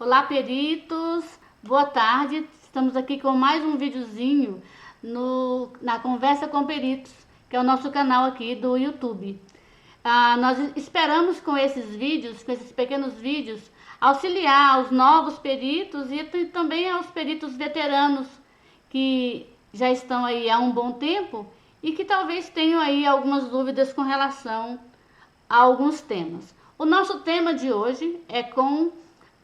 Olá, peritos. Boa tarde. Estamos aqui com mais um videozinho na Conversa com Peritos, que é o nosso canal aqui do YouTube. Nós esperamos com esses vídeos, com esses pequenos vídeos, auxiliar os novos peritos e também aos peritos veteranos que já estão aí há um bom tempo e que talvez tenham aí algumas dúvidas com relação a alguns temas. O nosso tema de hoje é com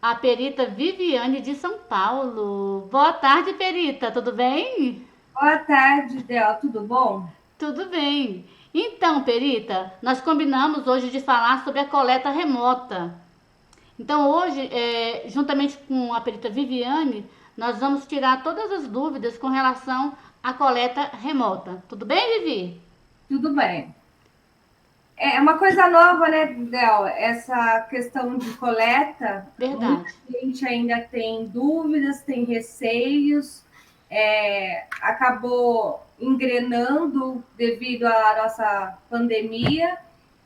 a perita Viviane de São Paulo. Boa tarde, perita, tudo bem? Boa tarde, Del. Tudo bom? Tudo bem. Então, perita, nós combinamos hoje de falar sobre a coleta remota. Então, hoje, juntamente com a perita Viviane, nós vamos tirar todas as dúvidas com relação à coleta remota. Tudo bem, Vivi? Tudo bem. É uma coisa nova, né, Del? Essa questão de coleta, muita Verdade. gente ainda tem dúvidas, tem receios, acabou engrenando devido à nossa pandemia,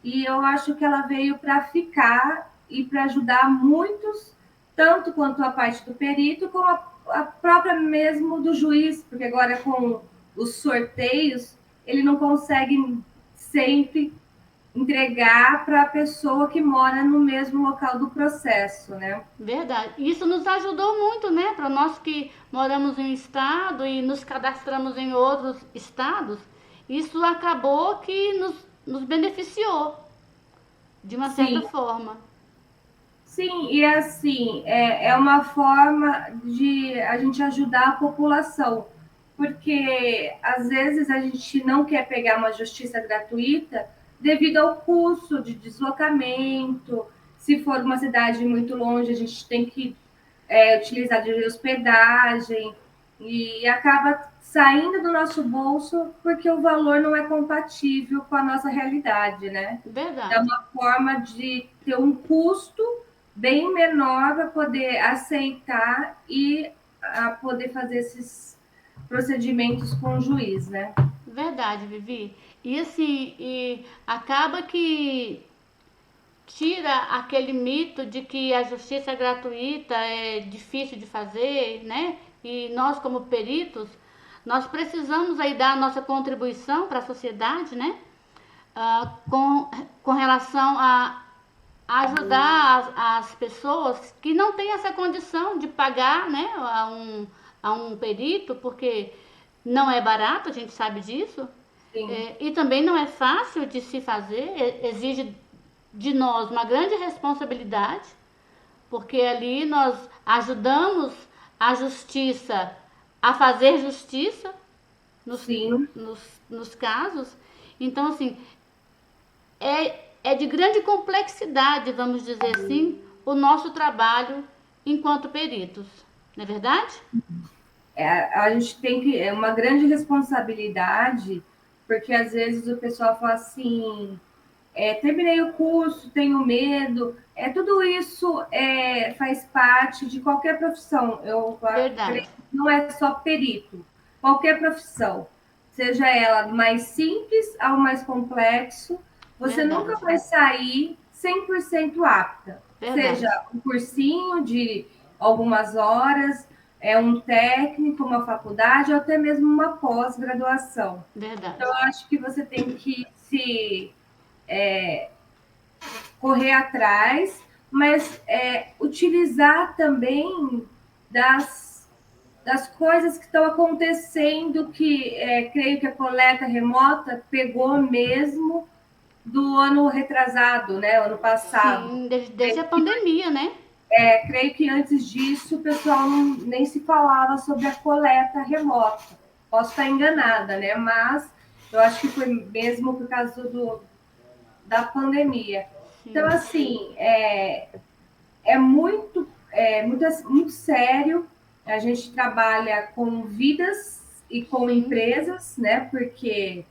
e eu acho que ela veio para ficar e para ajudar muitos, tanto quanto a parte do perito, como a própria mesmo do juiz, porque agora com os sorteios, ele não consegue sempre entregar para a pessoa que mora no mesmo local do processo, né? Verdade. Isso nos ajudou muito, né? Para nós que moramos em um estado e nos cadastramos em outros estados, isso acabou que nos beneficiou de uma certa Sim, forma. sim, e assim, é uma forma de a gente ajudar a população, porque às vezes a gente não quer pegar uma justiça gratuita devido ao custo de deslocamento. Se for uma cidade muito longe, a gente tem que utilizar de hospedagem e acaba saindo do nosso bolso porque o valor não é compatível com a nossa realidade, né? É Verdade. uma forma de ter um custo bem menor para poder aceitar e a poder fazer esses procedimentos com o juiz, né? Verdade, Vivi. E assim, acaba que tira aquele mito de que a justiça gratuita é difícil de fazer, né? E nós, como peritos, nós precisamos aí dar a nossa contribuição para a sociedade, né? Com relação a ajudar as pessoas que não têm essa condição de pagar, né, a um perito, porque não é barato, a gente sabe disso, Sim, e também não é fácil de se fazer, exige de nós uma grande responsabilidade, porque ali nós ajudamos a justiça a fazer justiça nos, sim. nos casos. Então, assim, é de grande complexidade, vamos dizer assim, o nosso trabalho enquanto peritos, não é verdade? A gente tem que. É uma grande responsabilidade, porque às vezes o pessoal fala assim: terminei o curso, tenho medo. Tudo isso faz parte de qualquer profissão. Eu creio Verdade, que não é só perito, qualquer profissão, seja ela do mais simples ao mais complexo, você nunca verdade, vai sair 100% apta. Seja verdade, um cursinho de algumas horas, um técnico, uma faculdade, ou até mesmo uma pós-graduação. Então, verdade. eu acho que você tem que se correr atrás, mas utilizar também das, das coisas que estão acontecendo, que creio que a coleta remota pegou mesmo do ano retrasado, né, ano passado. Sim, desde a pandemia, né? Creio que antes disso o pessoal nem se falava sobre a coleta remota. Posso estar enganada, né? Mas eu acho que foi mesmo por causa da pandemia. Então, Sim, assim, muito sério. A gente trabalha com vidas e com sim, empresas, né? Porque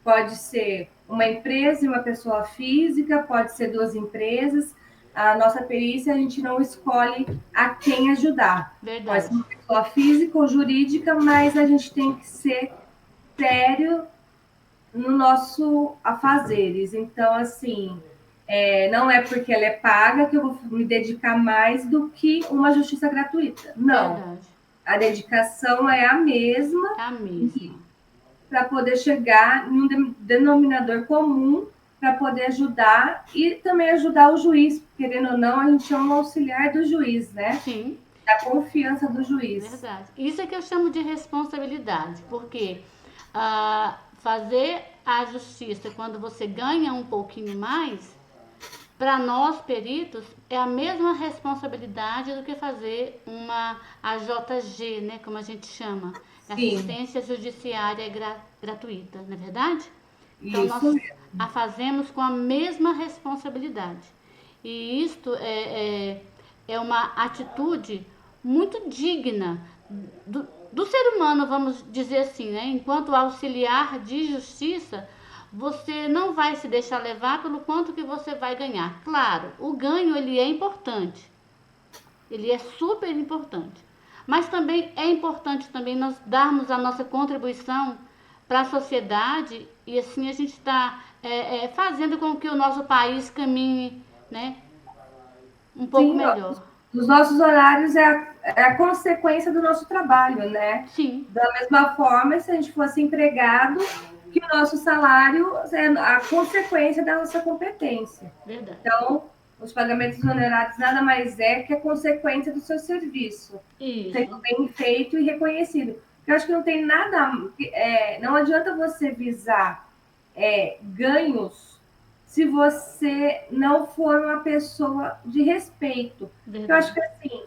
pode ser uma empresa e uma pessoa física, pode ser duas empresas. A nossa perícia, a gente não escolhe a quem ajudar. Pode ser verdade. uma pessoa física ou jurídica, mas a gente tem que ser sério no nosso afazeres. Então, assim, Não é porque ela é paga que eu vou me dedicar mais do que uma justiça gratuita. Não. Verdade. A dedicação é a mesma É a mesma. para poder chegar em um denominador comum para poder ajudar e também ajudar o juiz. Querendo ou não, a gente é um auxiliar do juiz, né? Sim, Da confiança do juiz. verdade. Isso é que eu chamo de responsabilidade, porque fazer a justiça quando você ganha um pouquinho mais, para nós peritos, é a mesma responsabilidade do que fazer uma AJG, né, como a gente chama, Sim, assistência judiciária gratuita, não é verdade? Então isso nós mesmo. a fazemos com a mesma responsabilidade. E isto é uma atitude muito digna do ser humano, vamos dizer assim, né? Enquanto auxiliar de justiça, você não vai se deixar levar pelo quanto que você vai ganhar. Claro, o ganho ele é importante, ele é super importante. Mas também é importante também nós darmos a nossa contribuição para a sociedade e assim a gente está fazendo com que o nosso país caminhe, né, um pouco Sim, melhor. os nossos horários é a consequência do nosso trabalho, né? Sim, Da mesma forma, se a gente fosse empregado, que o nosso salário é a consequência da nossa competência. verdade. Então, os pagamentos honorários nada mais é que a consequência do seu serviço, sendo Isso, bem feito e reconhecido. Eu acho que não tem nada, não adianta você visar ganhos se você não for uma pessoa de respeito. Eu acho verdade. que assim,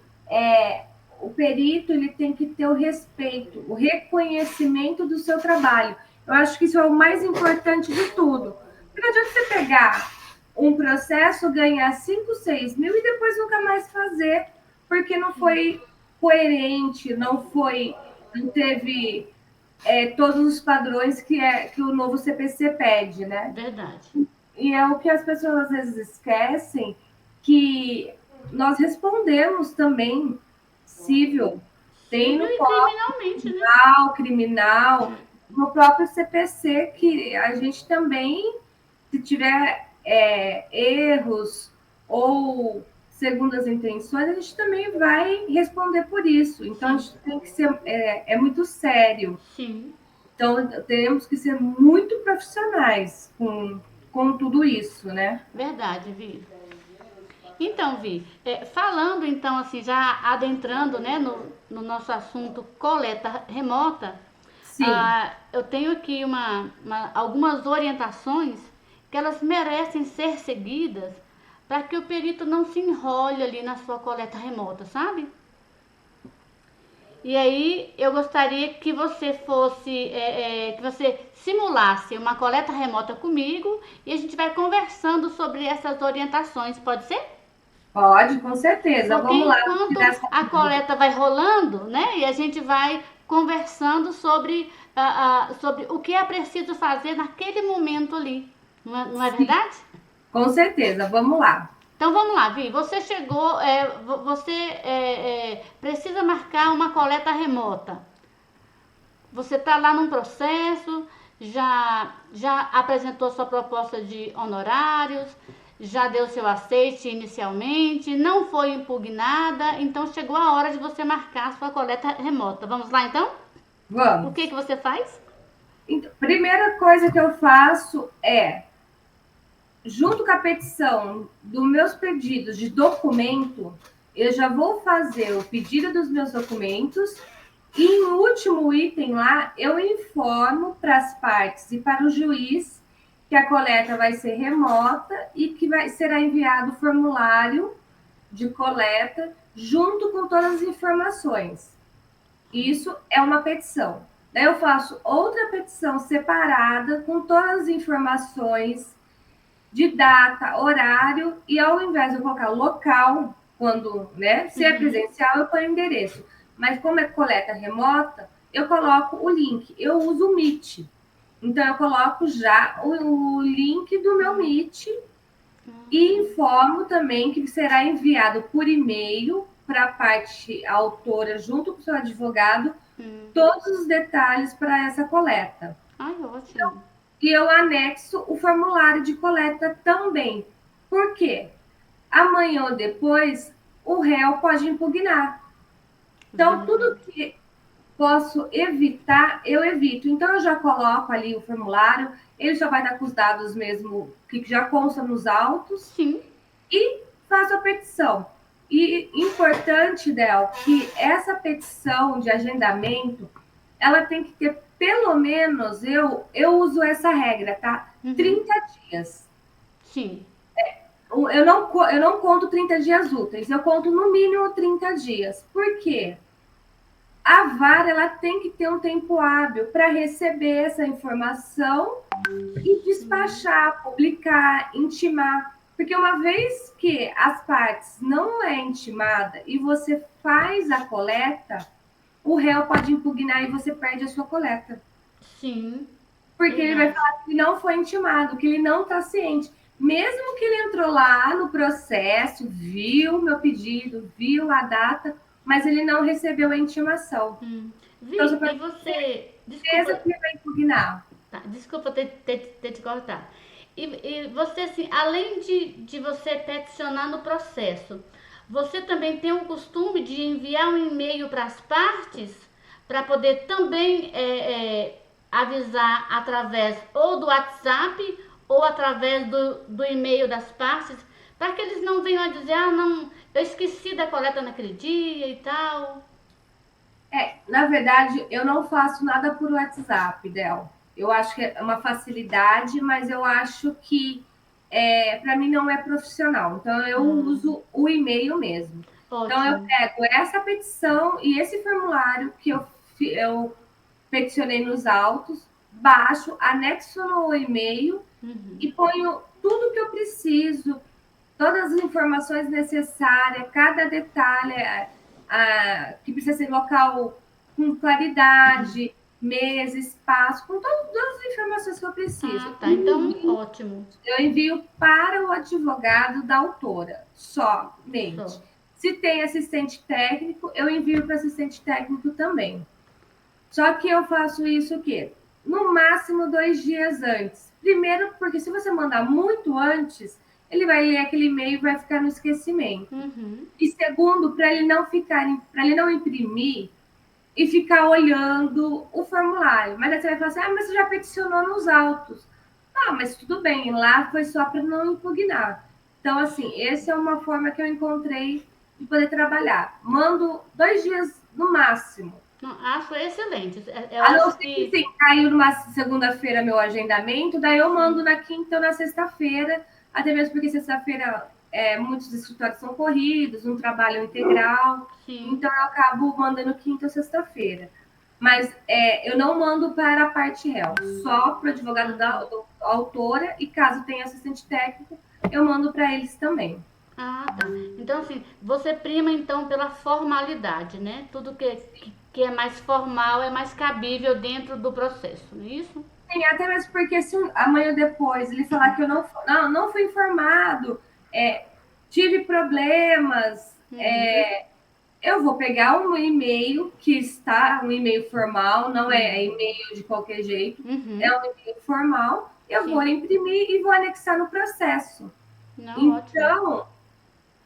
o perito ele tem que ter o respeito, o reconhecimento do seu trabalho. Eu acho que isso é o mais importante de tudo. Porque não adianta você pegar um processo, ganhar 5, 6 mil e depois nunca mais fazer, porque não foi coerente, não teve todos os padrões que o novo CPC pede, né? Verdade. E é o que as pessoas às vezes esquecem, que nós respondemos também civil, tem Civil no e criminalmente, né? Código Criminal, no próprio CPC, que a gente também, se tiver erros ou segundas intenções, a gente também vai responder por isso. Então, a Sim, gente tem que ser muito sério. sim. Então, temos que ser muito profissionais com tudo isso, né? Verdade, Vi. Então, Vi, falando então assim, já adentrando, né, no nosso assunto coleta remota, Sim, eu tenho aqui algumas orientações que elas merecem ser seguidas para que o perito não se enrole ali na sua coleta remota, sabe? E aí eu gostaria que você que você simulasse uma coleta remota comigo e a gente vai conversando sobre essas orientações, pode ser? pode, com certeza. Porque Vamos lá enquanto tirar essa a dúvida. coleta vai rolando, né, e a gente vai conversando sobre o que é preciso fazer naquele momento ali, não é Sim, verdade? com certeza. Vamos lá. Então vamos lá, Vi. Você chegou, você precisa marcar uma coleta remota. Você está lá num processo, já apresentou sua proposta de honorários, já deu seu aceite inicialmente, não foi impugnada, então chegou a hora de você marcar a sua coleta remota. Vamos lá então? O que Vamos. que você faz? Então, primeira coisa que eu faço junto com a petição dos meus pedidos de documento, eu já vou fazer o pedido dos meus documentos e, em último item lá, eu informo para as partes e para o juiz que a coleta vai ser remota e que será enviado o formulário de coleta junto com todas as informações. Isso é uma petição. Daí eu faço outra petição separada com todas as informações de data, horário, e ao invés de eu colocar local, quando, né, se é Uhum. presencial, eu ponho endereço. Mas como é coleta remota, eu coloco o link. Eu uso o Meet. Então, eu coloco já o link do meu Meet e informo também que será enviado por e-mail para a parte autora, junto com o seu advogado, todos os detalhes para essa coleta. Ai, ótimo. E eu anexo o formulário de coleta também. Por quê? Amanhã ou depois, o réu pode impugnar. Então, tudo que posso evitar, eu evito. Então, eu já coloco ali o formulário, ele já vai estar com os dados mesmo que já constam nos autos Sim. e faço a petição. E importante, Del, que essa petição de agendamento, ela tem que ter pelo menos, eu uso essa regra, tá? 30 dias. Sim. Eu não conto 30 dias úteis, eu conto no mínimo 30 dias. Por quê? A vara ela tem que ter um tempo hábil para receber essa informação e despachar, publicar, intimar. Porque uma vez que as partes não é intimada e você faz a coleta, o réu pode impugnar e você perde a sua coleta. Sim. Porque ele vai falar que não foi intimado, que ele não está ciente. Mesmo que ele entrou lá no processo, viu o meu pedido, viu a data, mas ele não recebeu a intimação. Vi, Então, e você. certeza que ele vai impugnar. Tá, desculpa ter te cortado. E você, assim, além de você peticionar no processo, você também tem o costume de enviar um e-mail para as partes para poder também avisar através ou do WhatsApp ou através do e-mail das partes, para que eles não venham a dizer, ah, não, eu esqueci da coleta naquele dia e tal. Na verdade, eu não faço nada por WhatsApp, Del. Eu acho que é uma facilidade, mas eu acho que para mim não é profissional. Então, eu uso o e-mail mesmo. Ótimo. Então, eu pego essa petição e esse formulário que eu peticionei nos autos, baixo, anexo no e-mail e ponho tudo que eu preciso, todas as informações necessárias, cada detalhe que precisa ser local com claridade, mesa, espaço, com todas as informações que eu preciso. Ah, tá. Então, ótimo. Eu envio para o advogado da autora, somente. Só. Se tem assistente técnico, eu envio para o assistente técnico também. Só que eu faço isso o quê? No máximo 2 dias antes. Primeiro, porque se você mandar muito antes, ele vai ler aquele e-mail e vai ficar no esquecimento. E segundo, para ele não imprimir e ficar olhando o formulário. Mas aí você vai falar assim, mas você já peticionou nos autos. Ah, mas tudo bem, lá foi só para não impugnar. Então, assim, essa é uma forma que eu encontrei de poder trabalhar. Mando 2 dias no máximo. Não, acho excelente. Eu A não acho ser que sim, caiu numa segunda-feira meu agendamento, daí eu mando na quinta ou na sexta-feira, até mesmo porque sexta-feira muitos escritórios são corridos, um trabalho integral, então eu acabo mandando quinta ou sexta-feira. Mas eu não mando para a parte réu, só para o advogado da autora, e caso tenha assistente técnico, eu mando para eles também. Ah, tá. Então, assim, você prima, então, pela formalidade, né? Tudo que é mais formal é mais cabível dentro do processo, não é isso? Sim, até mesmo porque se amanhã ou depois ele falar que eu não fui informado, tive problemas, eu vou pegar um e-mail que está, um e-mail formal, não é e-mail de qualquer jeito, é um e-mail formal, eu vou imprimir e vou anexar no processo. Não, então, ótimo.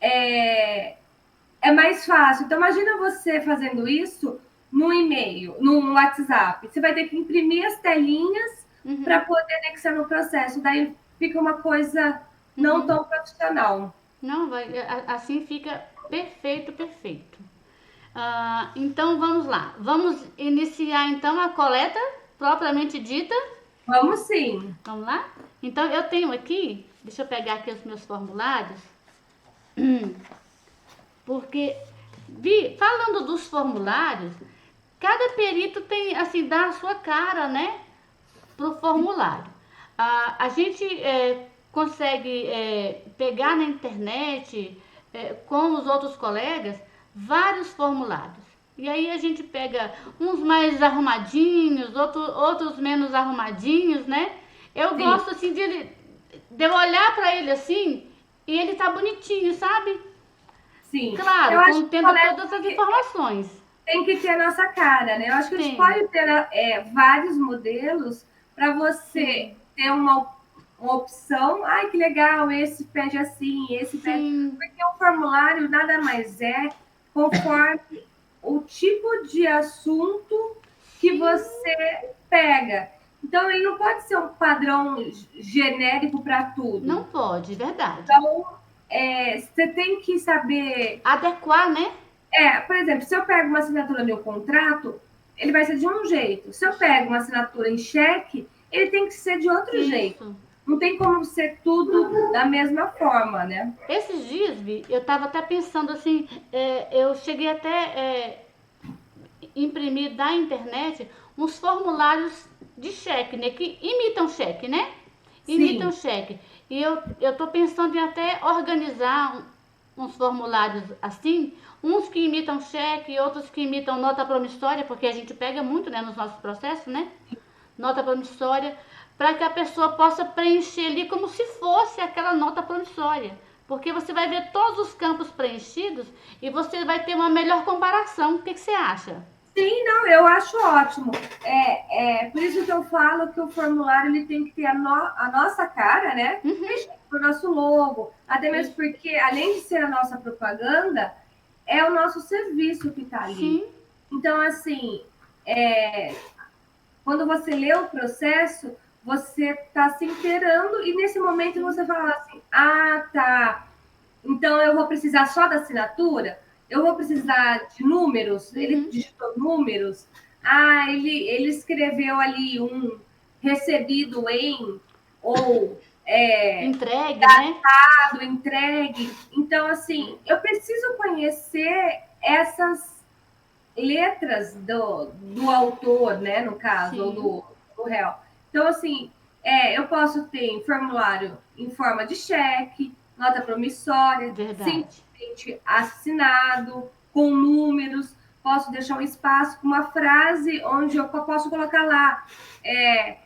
É mais fácil. Então, imagina você fazendo isso no e-mail, no WhatsApp. Você vai ter que imprimir as telinhas para poder anexar no processo. Daí fica uma coisa não tão profissional. Não, assim fica perfeito, perfeito. Então, vamos lá. Vamos iniciar, então, a coleta propriamente dita? Vamos sim. Vamos lá? Então, eu tenho aqui, deixa eu pegar aqui os meus formulários. Porque, falando dos formulários, cada perito tem, assim, dá a sua cara, né, pro formulário. A gente consegue pegar na internet, com os outros colegas, vários formulários. E aí a gente pega uns mais arrumadinhos, outros menos arrumadinhos, né? Eu gosto, assim, de eu olhar para ele assim, e ele tá bonitinho, sabe? Sim. Claro, contendo todas as informações. Tem que ter a nossa cara, né? Eu acho que a gente pode ter vários modelos para você ter uma opção, ai que legal, esse pede assim, esse pede. Sim, Porque o formulário nada mais é conforme o tipo de assunto que sim, você pega. Então, ele não pode ser um padrão genérico para não tudo. pode, verdade. Então, você tem que saber. Adequar, né? Por exemplo, se eu pego uma assinatura no meu contrato, ele vai ser de um jeito. Se eu pego uma assinatura em cheque, ele tem que ser de outro jeito. Isso. Não tem como ser tudo da mesma forma, né? Esses dias, Vi, eu estava até pensando assim, eu cheguei até imprimir da internet uns formulários de cheque, né? Que imitam cheque, né? Imitam Sim, cheque. E eu tô pensando em até organizar uns formulários assim, uns que imitam cheque, outros que imitam nota promissória, porque a gente pega muito, né, nos nossos processos, né? Nota promissória, para que a pessoa possa preencher ali como se fosse aquela nota promissória. Porque você vai ver todos os campos preenchidos e você vai ter uma melhor comparação. O que você acha? sim, não, eu acho ótimo. Por isso que eu falo que o formulário ele tem que ter a nossa cara, né? Uhum, O nosso logo. Até mesmo isso. porque, além de ser a nossa propaganda, é o nosso serviço que está ali. Sim, Então, assim, é, quando você lê o processo, você está se inteirando e nesse momento sim, você fala assim: ah, tá. Então eu vou precisar só da assinatura? Eu vou precisar de números? Ele uhum. digitou números? Ah, ele escreveu ali um recebido em ou Entregue, né? entregue. Então, assim, eu preciso conhecer essas letras do autor, né, no caso, ou Sim, do réu. Então, assim, eu posso ter formulário em forma de cheque, nota promissória, verdade. simplesmente assinado, com números, posso deixar um espaço com uma frase onde eu posso colocar lá. É,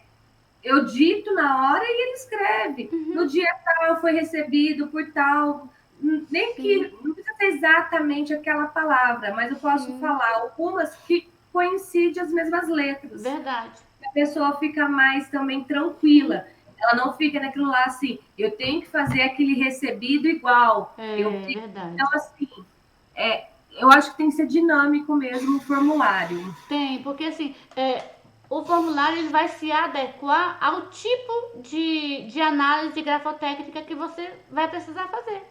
eu dito na hora e ele escreve. No Uhum, dia tal foi recebido por tal. Nem sim, que não precisa ser exatamente aquela palavra, mas eu posso sim, falar algumas que coincidem as mesmas letras. verdade. A pessoa fica mais também tranquila. Ela não fica naquilo lá assim, eu tenho que fazer aquele recebido igual. É Então, verdade. assim, eu acho que tem que ser dinâmico mesmo o formulário. Tem, porque assim, o formulário ele vai se adequar ao tipo de análise grafotécnica que você vai precisar fazer.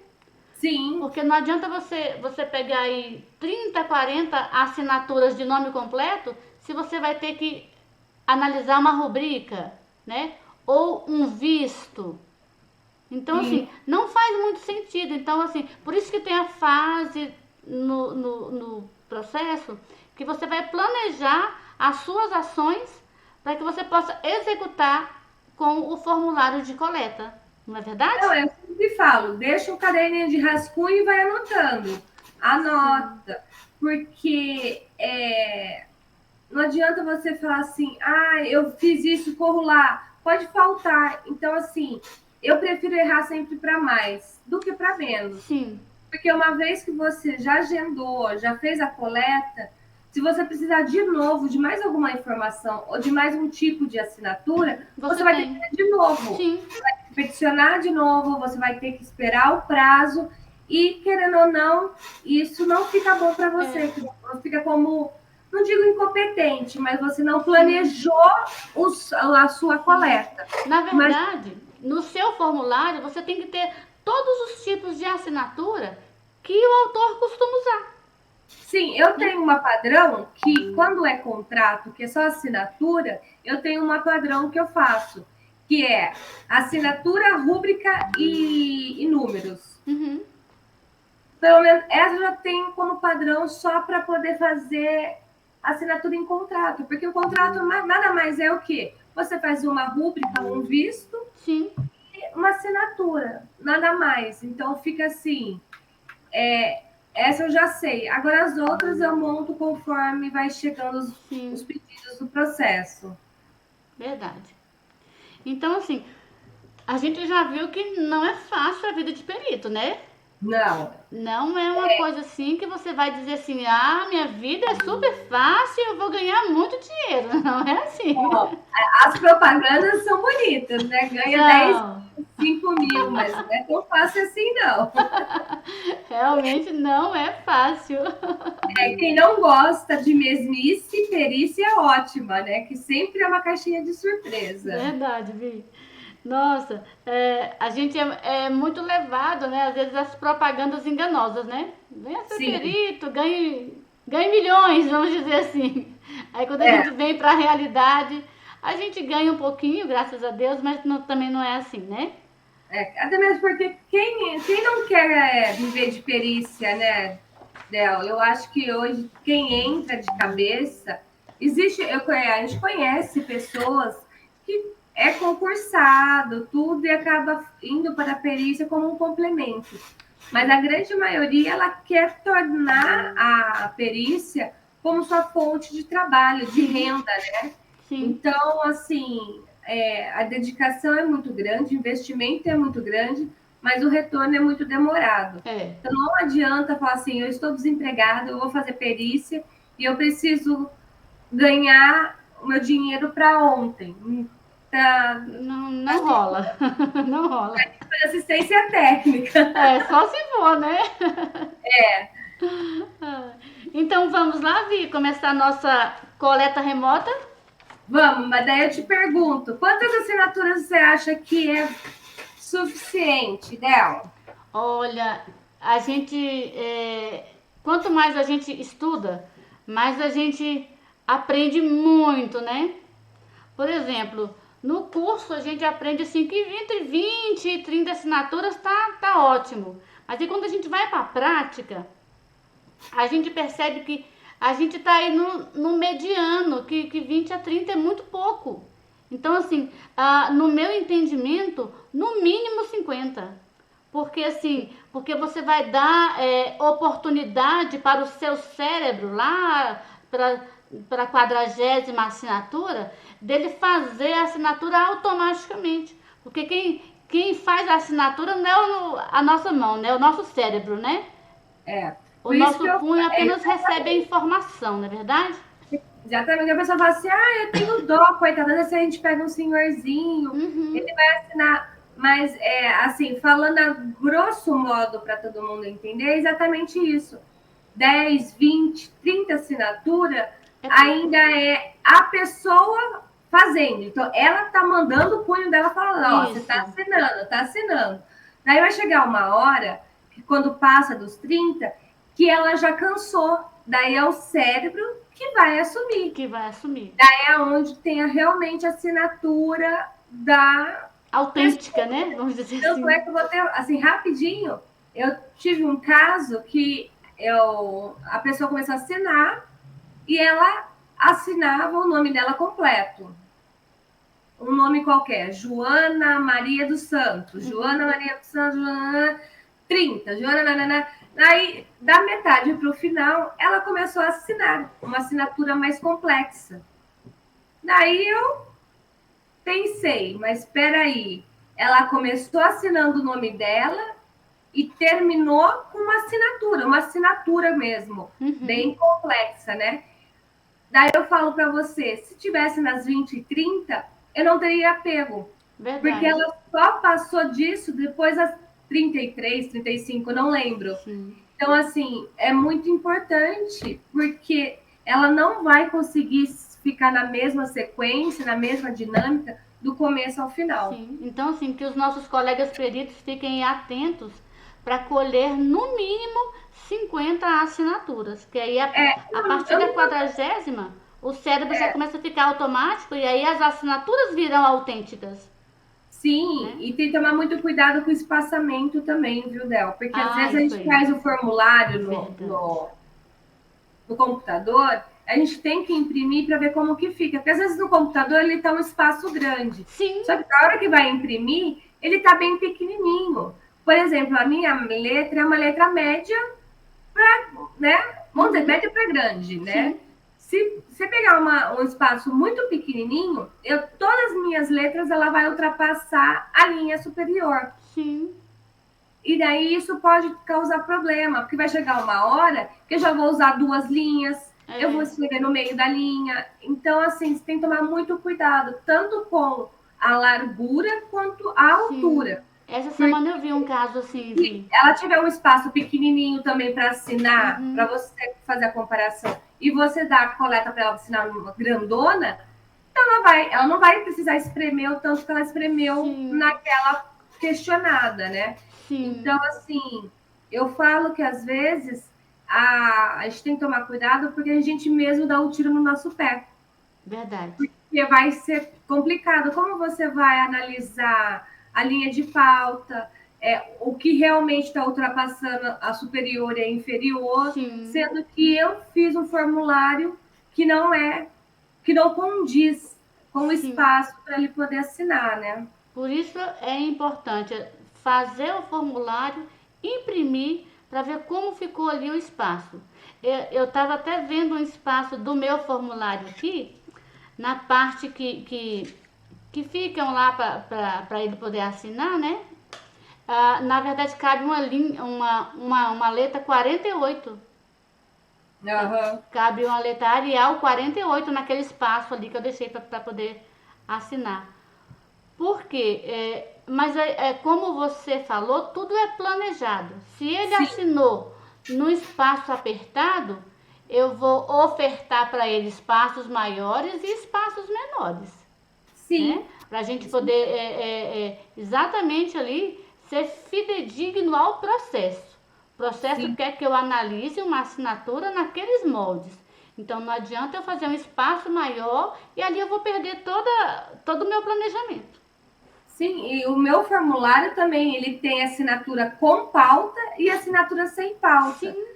Sim, Porque não adianta você pegar aí 30, 40 assinaturas de nome completo se você vai ter que analisar uma rubrica, né? Ou um visto. Então, sim. assim, não faz muito sentido. Então, assim, por isso que tem a fase no processo que você vai planejar as suas ações para que você possa executar com o formulário de coleta. Não é verdade? Não, eu sempre falo, deixa um caderninho de rascunho e vai anotando. Sim. Anota, porque não adianta você falar assim, ah, eu fiz isso, corro lá. Pode faltar. Então, assim, eu prefiro errar sempre para mais do que para menos. Sim. Porque uma vez que você já agendou, já fez a coleta, se você precisar de novo de mais alguma informação ou de mais um tipo de assinatura, você Você vai ter que tem. fazer de novo. Sim. Peticionar de novo, você vai ter que esperar o prazo e, querendo ou não, isso não fica bom para É. você, fica como, não digo incompetente, mas você não Sim. planejou a sua Sim. coleta. Na Mas verdade, no seu formulário você tem que ter todos os tipos de assinatura que o autor costuma usar, sim, eu né? tenho uma padrão que, quando é contrato, que é só assinatura, eu tenho uma padrão que eu faço, que é assinatura, rúbrica e números. Uhum. Pelo menos essa eu já tenho como padrão só para poder fazer assinatura em contrato, porque o contrato nada mais é o quê? Você faz uma rúbrica, um visto, Sim, uma assinatura, nada mais. Então fica assim, essa eu já sei. Agora as outras eu monto conforme vai chegando os sim, pedidos do processo. verdade. Então, assim, a gente já viu que não é fácil a vida de perito, né? Não. Não é uma coisa assim que você vai dizer assim, ah, minha vida é super fácil, eu vou ganhar muito dinheiro. Não é assim. As propagandas são bonitas, né? Ganha 10, São. 5 mil, mas não é tão fácil assim, não. Realmente não é fácil. Quem não gosta de mesmice, perícia é ótima, né? Que sempre é uma caixinha de surpresa. Verdade, Vi. Nossa, a gente é muito levado, né? Às vezes as propagandas enganosas, né? Venha ser Sim, perito, ganhe milhões, vamos dizer assim. Aí quando a gente é. vem para a realidade, a gente ganha um pouquinho, graças a Deus, mas também não é assim, né? Até mesmo porque quem não quer viver de perícia, né, Del? Eu acho que hoje quem entra de cabeça, a gente conhece pessoas que é concursado, tudo, e acaba indo para a perícia como um complemento. Mas a grande maioria ela quer tornar a perícia como sua fonte de trabalho, de Sim, renda, né? sim. Então, assim, a dedicação é muito grande, o investimento é muito grande, mas o retorno é muito demorado. É. Então, não adianta falar assim, eu estou desempregado, eu vou fazer perícia e eu preciso ganhar o meu dinheiro para ontem, para Não, não rola. Não rola. assistência técnica. É, só se for, né? Então vamos lá, Vi, começar a nossa coleta remota. Vamos, mas daí eu te pergunto, quantas assinaturas você acha que é suficiente, Del? Olha, a gente, quanto mais a gente estuda, mais a gente aprende muito, né? Por exemplo, no curso a gente aprende assim que entre 20 e 30 assinaturas tá ótimo. Mas aí quando a gente vai para a prática, a gente percebe que a gente está aí no mediano, que 20 a 30 é muito pouco. Então, assim, no meu entendimento, no mínimo 50. Porque assim, porque você vai dar oportunidade para o seu cérebro lá para a 40ª assinatura, dele fazer a assinatura automaticamente. Porque quem faz a assinatura não é a nossa mão, né? É o nosso cérebro, né? É, O por isso que nosso eu, punho é, apenas recebe a informação, não é verdade? exatamente, a pessoa fala assim, eu tenho dó, coitada, se a gente pega um senhorzinho, Uhum. ele vai assinar, mas, assim, falando a grosso modo para todo mundo entender, é exatamente isso. 10, 20, 30 assinatura É pouco. ainda é a pessoa fazendo. Então, ela está mandando o punho dela falando, ó, você Isso. está assinando. Daí vai chegar uma hora, que quando passa dos 30, que ela já cansou. Daí é o cérebro que vai assumir. Que vai assumir. É onde tem realmente a assinatura da Autêntica, pessoa. né? Vamos dizer Tanto é assim. que eu vou ter, assim, rapidinho, eu tive um caso que a pessoa começou a assinar e ela assinava o nome dela completo. Um nome qualquer, Joana Maria dos Santos, Uhum. Joana Maria dos Santos, Joana 30, Joana Nanana. Aí, da metade para o final, ela começou a assinar uma assinatura mais complexa. Daí eu pensei, mas espera aí, ela começou assinando o nome dela e terminou com uma assinatura mesmo, Uhum. bem complexa, né? Daí eu falo para você, se tivesse nas 20 e 30, eu não teria pego, porque Verdade. ela só passou disso depois das 33, 35, eu não lembro. Sim. Então, assim, é muito importante, porque ela não vai conseguir ficar na mesma sequência, na mesma dinâmica, do começo ao final. Sim. Então, assim, que os nossos colegas peritos fiquem atentos para colher no mínimo 50 assinaturas. Que aí, a partir Eu da não 40ª, o cérebro já começa a ficar automático e aí as assinaturas virão autênticas, Sim, né? e tem que tomar muito cuidado com o espaçamento também, viu, Del? Porque às Ah, vezes a isso gente aí. faz o formulário Verdade. no computador, a gente tem que imprimir para ver como que fica. Porque às vezes no computador ele está um espaço grande. Sim. Só que na hora que vai imprimir, ele está bem pequenininho. Por exemplo, a minha letra é uma letra média para, né? Vamos dizer, Uhum. média para grande, né? Sim. Se você pegar um espaço muito pequenininho, todas as minhas letras ela vai ultrapassar a linha superior. Sim. E daí isso pode causar problema, porque vai chegar uma hora que eu já vou usar 2 linhas, eu vou escrever no meio da linha. Então, assim, você tem que tomar muito cuidado, tanto com a largura quanto a altura. Essa semana eu vi um caso assim Se de. ela tiver um espaço pequenininho também para assinar, para você fazer a comparação, e você dá a coleta para ela assinar numa grandona, ela não vai precisar espremer o tanto que ela espremeu naquela questionada, né? Sim. Então, assim, eu falo que às vezes a gente tem que tomar cuidado porque a gente mesmo dá um tiro no nosso pé. Verdade. Porque vai ser complicado. Como você vai analisar a linha de pauta, o que realmente está ultrapassando a superior e a inferior, sendo que eu fiz um formulário que não condiz com o espaço para ele poder assinar, né? Por isso é importante fazer o formulário, imprimir, para ver como ficou ali o espaço. Eu estava até vendo um espaço do meu formulário aqui, na parte que ficam lá para ele poder assinar, né? Na verdade, cabe uma letra 48. Cabe uma letra Arial 48 naquele espaço ali que eu deixei para poder assinar. Por quê? Mas como você falou, tudo é planejado. Se ele assinou no espaço apertado, eu vou ofertar para ele espaços maiores e espaços menores. Sim. Né? Para a gente poder exatamente ali ser fidedigno ao processo. O processo quer que eu analise uma assinatura naqueles moldes. Então não adianta eu fazer um espaço maior e ali eu vou perder todo o meu planejamento. Sim, e o meu formulário também, ele tem assinatura com pauta e assinatura sem pauta. Sim.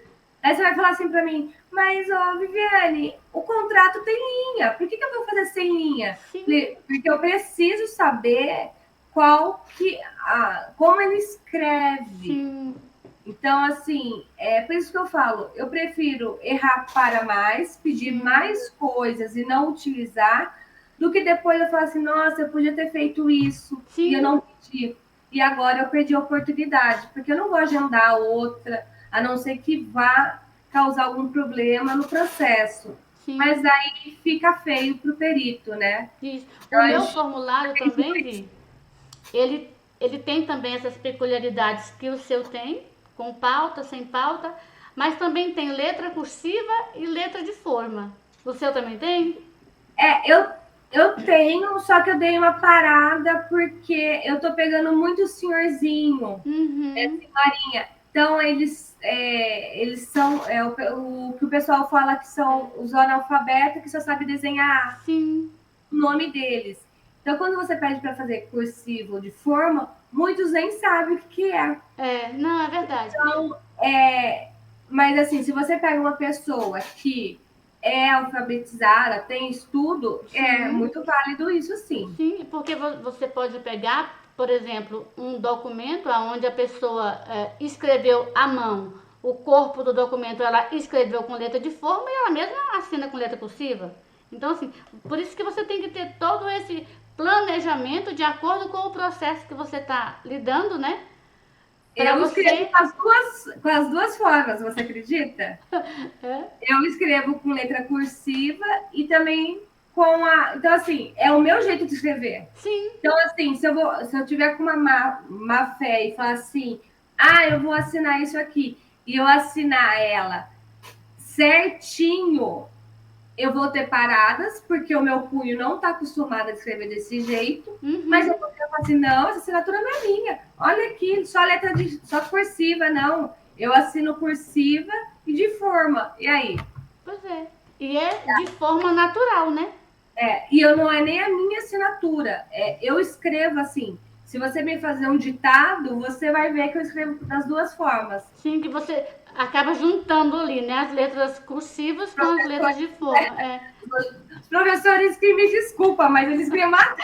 Aí você vai falar assim para mim, mas, Viviane, o contrato tem linha, por que eu vou fazer sem linha? Sim. Porque eu preciso saber como ele escreve. Sim. Então, assim, por isso que eu falo, eu prefiro errar para mais, pedir mais coisas e não utilizar, do que depois eu falar assim, nossa, eu podia ter feito isso e eu não pedi. E agora eu perdi a oportunidade, porque eu não vou agendar outra, a não ser que vá causar algum problema no processo. Sim. Mas aí fica feio para o perito, né? Isso. O meu formulário também, Vi, ele tem também essas peculiaridades que o seu tem, com pauta, sem pauta, mas também tem letra cursiva e letra de forma. O seu também tem? Eu tenho, só que eu dei uma parada porque eu tô pegando muito senhorzinho, senhorinha. Então, eles são, o que o pessoal fala que são os analfabetos que só sabem desenhar o nome deles. Então, quando você pede para fazer cursivo de forma, muitos nem sabem o que é. Não, é verdade. Então, mas assim, se você pega uma pessoa que é alfabetizada, tem estudo, é muito válido isso, sim. Sim, porque você pode pegar, por exemplo, um documento onde a pessoa escreveu à mão, o corpo do documento ela escreveu com letra de forma e ela mesma assina com letra cursiva. Então, assim, por isso que você tem que ter todo esse planejamento de acordo com o processo que você está lidando, né? Eu escrevo com as duas formas, você acredita? Eu escrevo com letra cursiva e também com a... Então, assim, é o meu jeito de escrever. Sim. Então, assim, se eu tiver com uma má fé e falar assim, eu vou assinar isso aqui, e eu assinar ela certinho, eu vou ter paradas, porque o meu punho não está acostumado a escrever desse jeito, mas eu vou falar assim, não, essa assinatura não é minha. Olha aqui, só cursiva, não. Eu assino cursiva e de forma. E aí? Pois é. E é de forma natural, né? E eu não é nem a minha assinatura. Eu escrevo assim. Se você me fazer um ditado, você vai ver que eu escrevo das duas formas. Sim, que você acaba juntando ali, né? As letras cursivas com as letras de forma. Os professores que me desculpam, mas eles me matam.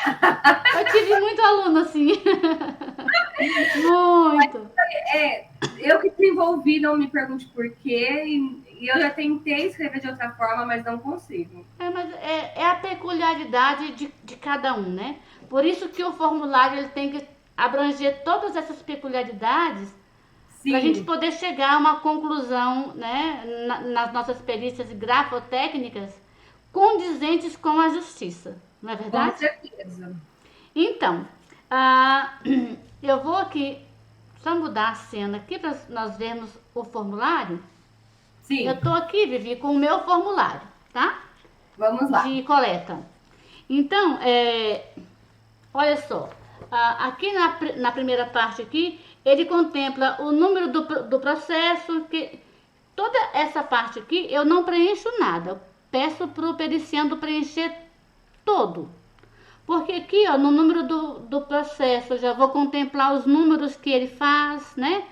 Eu tive muito aluno assim. Muito. Eu que desenvolvi, não me pergunte por quê. E eu já tentei escrever de outra forma, mas não consigo. Mas é a peculiaridade de cada um, né? Por isso que o formulário ele tem que abranger todas essas peculiaridades para a gente Sim, poder chegar a uma conclusão, né, nas nossas perícias grafotécnicas condizentes com a justiça, não é com verdade? certeza. Então, ah, eu vou aqui só mudar a cena aqui para nós vermos o formulário. Eu Sim, estou aqui, Vivi, com o meu formulário, tá? vamos lá. De coleta. Então, olha só, aqui na primeira parte aqui, ele contempla o número do processo, que toda essa parte aqui eu não preencho nada. Eu peço para o periciando preencher todo. Porque aqui, ó, no número do processo, eu já vou contemplar os números que ele faz, né?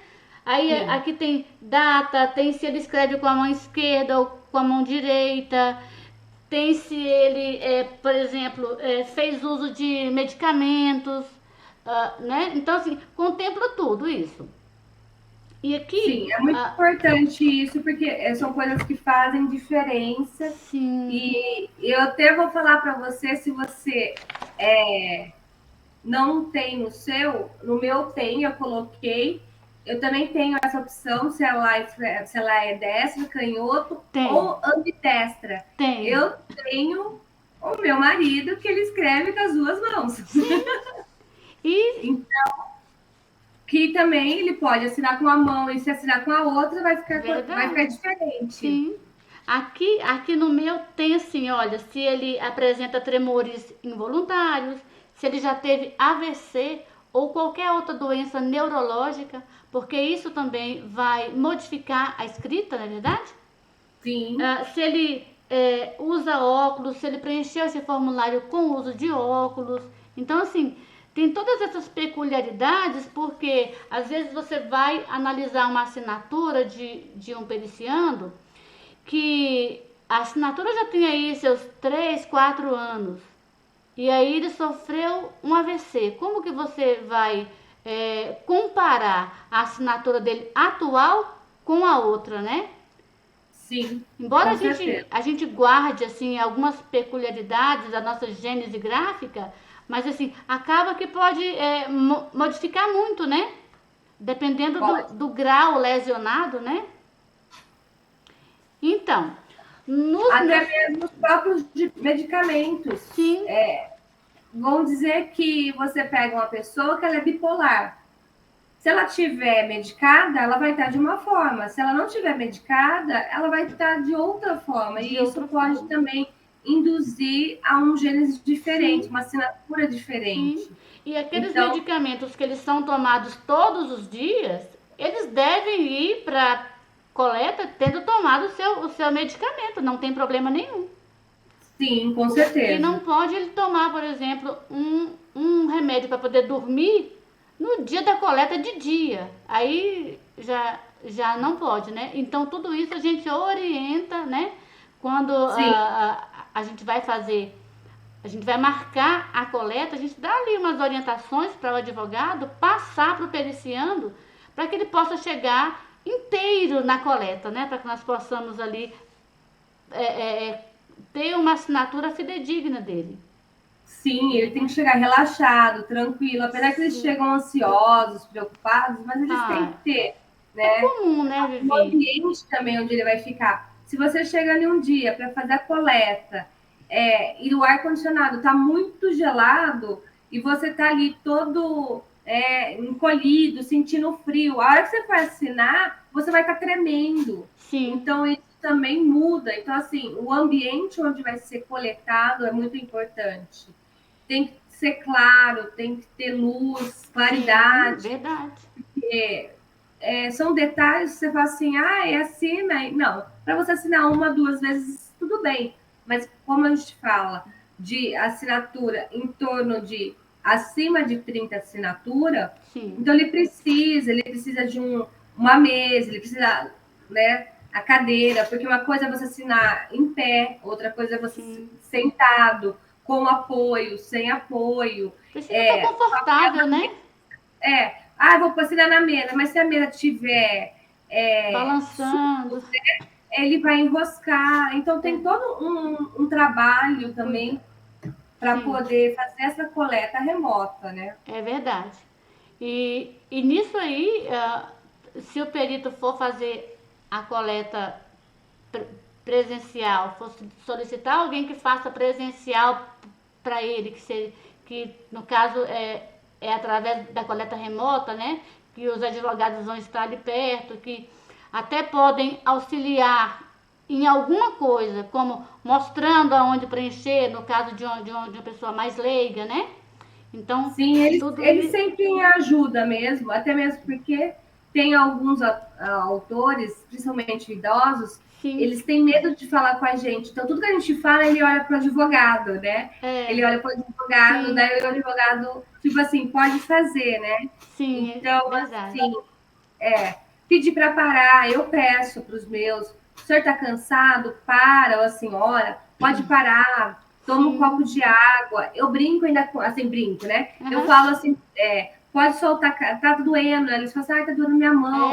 Aí Sim. aqui tem data, tem se ele escreve com a mão esquerda ou com a mão direita, tem se ele, por exemplo, fez uso de medicamentos, né? Então, assim, contempla tudo isso. E aqui, Sim, é muito importante isso, porque são coisas que fazem diferença. sim, E eu até vou falar para você, se você não tem no seu, no meu tem, eu coloquei. Eu também tenho essa opção, se ela é destra, canhoto tem, ou ambidestra. tem. Eu tenho o meu marido que ele escreve com as duas mãos. Sim, e Que também ele pode assinar com uma mão e se assinar com a outra vai ficar verdade. diferente. Sim. Aqui no meu tem assim, olha, se ele apresenta tremores involuntários, se ele já teve AVC ou qualquer outra doença neurológica, porque isso também vai modificar a escrita, não é verdade? Sim, Se ele usa óculos, se ele preencheu esse formulário com o uso de óculos. Então, assim, tem todas essas peculiaridades, porque às vezes você vai analisar uma assinatura de um periciando que a assinatura já tem aí seus 3, 4 anos. E aí ele sofreu um AVC. Como que você vai comparar a assinatura dele atual com a outra, né? sim, Embora com certeza. a gente guarde assim algumas peculiaridades da nossa gênese gráfica, mas assim acaba que pode modificar muito, né? Dependendo Pode. do grau lesionado, né? Então, nos Até meus. mesmo os próprios medicamentos. Sim, Vão dizer que você pega uma pessoa que ela é bipolar. Se ela tiver medicada, ela vai estar de uma forma. Se ela não tiver medicada, ela vai estar de outra forma. de E isso outra pode forma. também induzir a um gênese diferente, Sim, uma assinatura sim. diferente. E aqueles Então, medicamentos que eles são tomados todos os dias, eles devem ir para coleta tendo tomado o seu medicamento, não tem problema nenhum. sim, com O que não certeza. pode ele tomar, por exemplo, um remédio para poder dormir no dia da coleta de dia. Aí já não pode, né? Então tudo isso a gente orienta, né? Quando Sim, a gente vai fazer, a gente vai marcar a coleta, a gente dá ali umas orientações para o advogado passar para o periciando para que ele possa chegar inteiro na coleta, né? Para que nós possamos ali é, é, é, ter uma assinatura fidedigna dele. sim, ele tem que chegar relaxado, tranquilo. Apesar que eles Sim. chegam ansiosos, preocupados, mas eles têm Ah, que ter, é né? comum, né, O Vivi? ambiente também onde ele vai ficar. Se você chega ali um dia para fazer a coleta e o ar-condicionado está muito gelado e você está ali todo encolhido, sentindo frio, a hora que você for assinar, você vai estar tremendo. Sim, Então, isso também muda. Então, assim, o ambiente onde vai ser coletado é muito importante. Tem que ser claro, tem que ter luz, sim, claridade. verdade. São detalhes que você fala assim, assina. Não, para você assinar uma, duas vezes, tudo bem. Mas como a gente fala de assinatura em torno de acima de 30 assinaturas, Sim, então ele precisa de uma mesa, ele precisa, né, a cadeira, porque uma coisa é você assinar em pé, outra coisa é você sim. sentado, com apoio, sem apoio. Precisa estar É, confortável, né? vou assinar na mesa, mas se a mesa tiver Balançando. ele vai enroscar. Então, tem É, todo um trabalho cuida. também para Sim, poder fazer essa coleta remota, né? é verdade. E nisso aí, se o perito for fazer a coleta presencial, for solicitar alguém que faça presencial para ele, que no caso é através da coleta remota, né? Que os advogados vão estar ali perto, que até podem auxiliar em alguma coisa, como mostrando aonde preencher, no caso de uma pessoa mais leiga, né? Então, sim, eles sempre ajudam mesmo, até mesmo porque tem alguns autores, principalmente idosos, sim, eles têm medo de falar com a gente. Então, tudo que a gente fala, ele olha para o advogado, né? Ele olha para o advogado, sim, daí o advogado, tipo assim, pode fazer, né? sim, Então, verdade. assim, pedir para parar, eu peço para os meus, o senhor está cansado? Para, ou a senhora, pode parar, toma um copo de água. Eu brinco ainda, assim, brinco, né? Eu falo assim, pode soltar, tá doendo. Eles falam assim, tá doendo minha mão.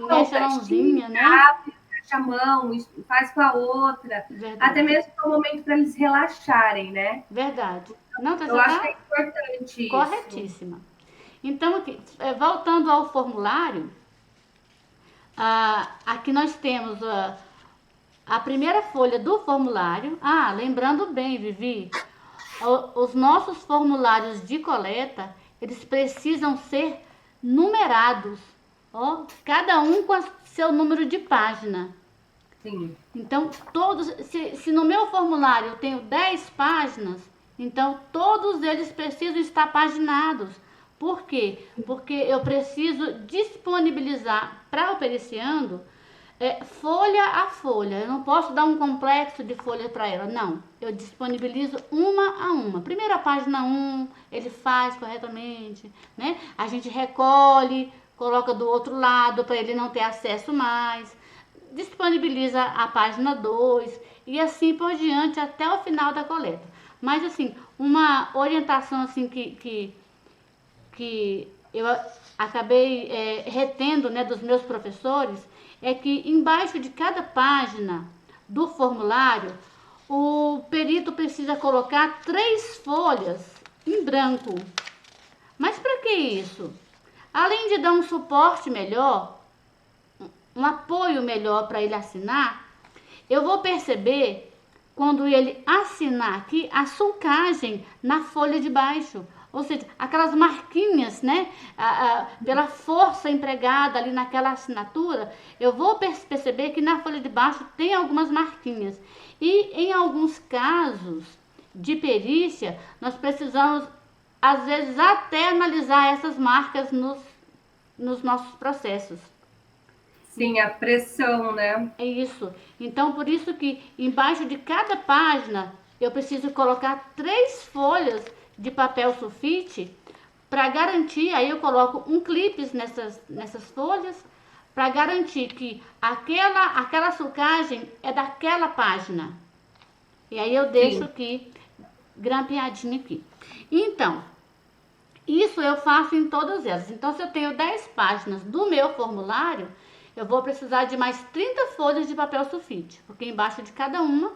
Mexe a mãozinha, né? Fecha a mão, faz com a outra. Verdade. Até mesmo é um momento para eles relaxarem, né? Verdade. Não, você Eu acho que é tá importante isso. corretíssima. Então, voltando ao formulário, aqui nós temos a primeira folha do formulário. Lembrando bem, Vivi, os nossos formulários de coleta, eles precisam ser numerados, cada um com seu número de página. Sim. Então, se no meu formulário eu tenho 10 páginas, então todos eles precisam estar paginados. Por quê? Porque eu preciso disponibilizar para o periciando folha a folha. Eu não posso dar um complexo de folha para ela, não. Eu disponibilizo uma a uma. Primeira página 1, ele faz corretamente, né? A gente recolhe, coloca do outro lado para ele não ter acesso mais. Disponibiliza a página 2 e assim por diante até o final da coleta. Mas assim, uma orientação assim que eu acabei retendo, né, dos meus professores é que embaixo de cada página do formulário o perito precisa colocar 3 folhas em branco. Mas para que isso? Além de dar um suporte melhor, um apoio melhor para ele assinar, eu vou perceber quando ele assinar aqui a sulcagem na folha de baixo. Ou seja, aquelas marquinhas, né? Pela força empregada ali naquela assinatura, eu vou perceber que na folha de baixo tem algumas marquinhas. E em alguns casos de perícia, nós precisamos, às vezes, até analisar essas marcas nos nossos processos. Sim, a pressão, né? É isso. Então, por isso que embaixo de cada página eu preciso colocar 3 folhas de papel sulfite para garantir. Aí eu coloco um clipe nessas folhas para garantir que aquela sulcagem é daquela página. E aí eu deixo aqui grampeadinho aqui. Então, isso eu faço em todas elas. Então, se eu tenho 10 páginas do meu formulário, eu vou precisar de mais 30 folhas de papel sulfite, porque embaixo de cada uma,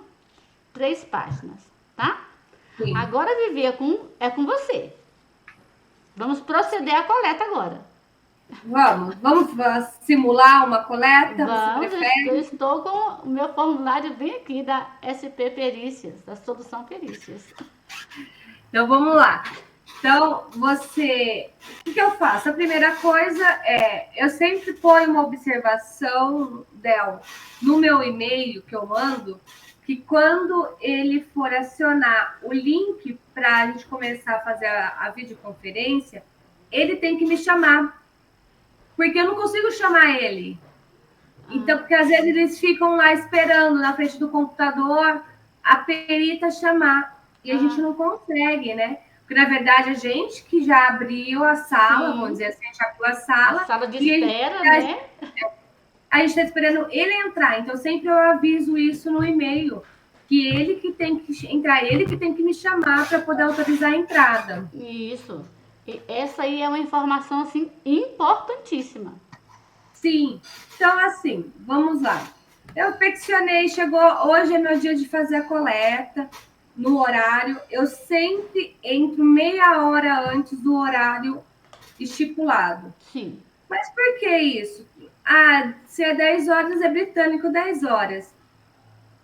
3 páginas, tá? Sim. Agora, Vivi, é com você. Vamos proceder à coleta agora. Vamos simular uma coleta? Vamos, eu estou com o meu formulário bem aqui da SP Perícias, da Solução Perícias. Então, vamos lá. Então, o que eu faço? A primeira coisa eu sempre ponho uma observação, Del, no meu e-mail que eu mando, que quando ele for acionar o link para a gente começar a fazer a videoconferência, ele tem que me chamar, porque eu não consigo chamar ele. Então, porque às vezes eles ficam lá esperando na frente do computador a perita chamar, e a gente não consegue, né? Porque, na verdade, a gente que já abriu a sala, Sim. vamos dizer assim, a gente abriu a sala. A sala de espera, né? A gente está esperando ele entrar. Então, sempre eu aviso isso no e-mail, que ele que tem que entrar, ele que tem que me chamar para poder autorizar a entrada. Isso. E essa aí é uma informação, assim, importantíssima. Sim. Então, assim, vamos lá. Eu peticionei, chegou, hoje é meu dia de fazer a coleta. No horário, eu sempre entro meia hora antes do horário estipulado. Sim. Mas por que isso? Ah, se é 10 horas, é britânico 10 horas.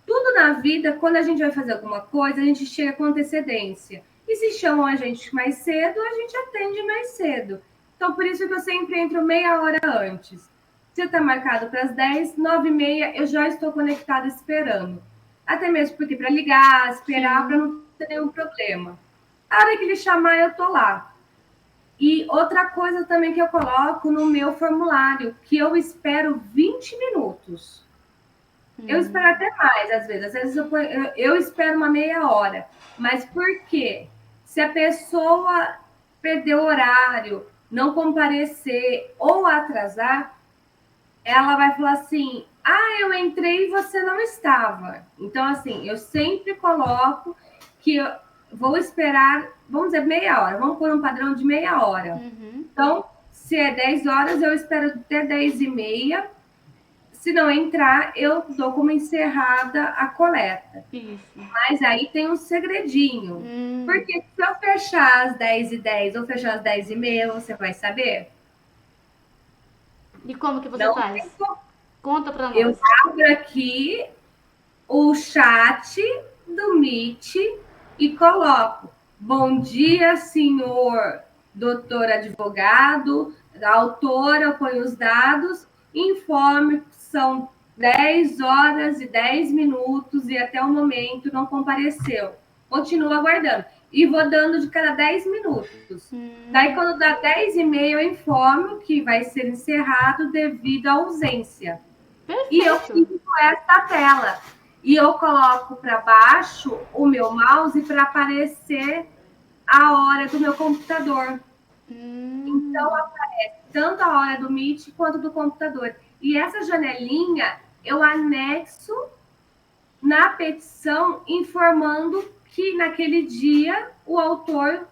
Tudo na vida, quando a gente vai fazer alguma coisa, a gente chega com antecedência. E se chamam a gente mais cedo, a gente atende mais cedo. Então, por isso que eu sempre entro meia hora antes. Se está marcado para as 10, 9h30, eu já estou conectada esperando. Até mesmo porque para ligar, esperar, para Sim. não ter nenhum problema. A hora que ele chamar, eu tô lá. E outra coisa também que eu coloco no meu formulário, que eu espero 20 minutos. Eu espero até mais, às vezes. Às vezes eu espero uma meia hora. Mas por quê? Se a pessoa perder o horário, não comparecer ou atrasar, ela vai falar assim: ah, eu entrei e você não estava. Então, assim, eu sempre coloco que eu vou esperar, vamos dizer, meia hora. Vamos pôr um padrão de meia hora. Então, se é 10 horas, eu espero até 10h30. Se não entrar, eu dou como encerrada a coleta. Isso. Mas aí tem um segredinho. Porque se eu fechar às 10h10 ou fechar às 10h30, você vai saber? E como que você Não faz? tem como. Conta pra Eu nós. abro aqui o chat do Meet e coloco: bom dia, senhor doutor advogado, a autora, eu ponho os dados, informe que são 10 horas e 10 minutos e até o momento não compareceu. Continuo aguardando. E vou dando de cada 10 minutos. Daí, quando dá 10h30, eu informo que vai ser encerrado devido à ausência. E eu Perfeito. fico com essa tela. E eu coloco para baixo o meu mouse para aparecer a hora do meu computador. Então, aparece tanto a hora do Meet quanto do computador. E essa janelinha eu anexo na petição informando que naquele dia o autor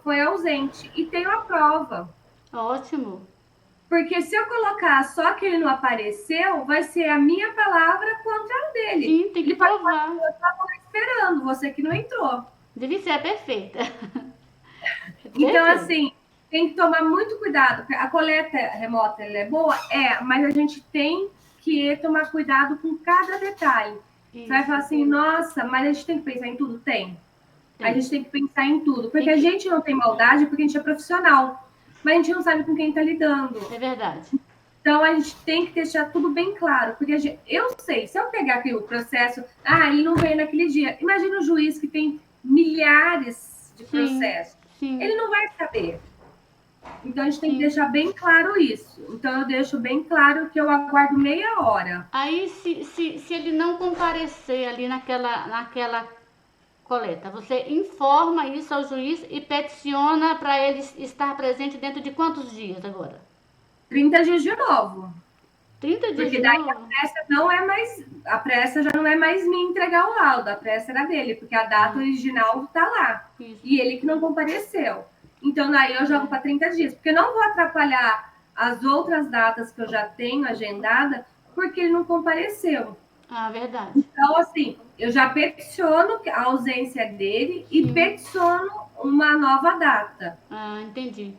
foi ausente. E tenho a prova. Ótimo. Porque se eu colocar só que ele não apareceu, vai ser a minha palavra contra a dele. Sim, tem que Ele pode provar. falar: eu estava esperando, você que não entrou. Deve ser perfeita. Então, Perfeito. assim, tem que tomar muito cuidado. A coleta remota ela é boa? É, mas a gente tem que tomar cuidado com cada detalhe. Você vai falar assim: nossa, mas a gente tem que pensar em tudo? Tem. A gente tem que pensar em tudo. Porque a gente não tem maldade, porque a gente é profissional. Mas a gente não sabe com quem está lidando. É verdade. Então, a gente tem que deixar tudo bem claro, porque eu sei, se eu pegar aqui o processo, ele não veio naquele dia. Imagina o juiz que tem milhares de processos. Sim. Ele não vai saber. Então, a gente tem que deixar bem claro isso. Então, eu deixo bem claro que eu aguardo meia hora. Aí, se ele não comparecer ali naquela coleta, você informa isso ao juiz e peticiona para ele estar presente dentro de quantos dias agora? 30 dias de novo. 30 dias Porque de daí novo? a pressa já não é mais me entregar o laudo, a pressa era dele, porque a data original está lá. Isso. E ele que não compareceu. Então, daí eu jogo para 30 dias, porque eu não vou atrapalhar as outras datas que eu já tenho agendada, porque ele não compareceu. Ah, verdade. Então, assim, eu já peticiono a ausência dele e peticiono uma nova data. Ah, entendi.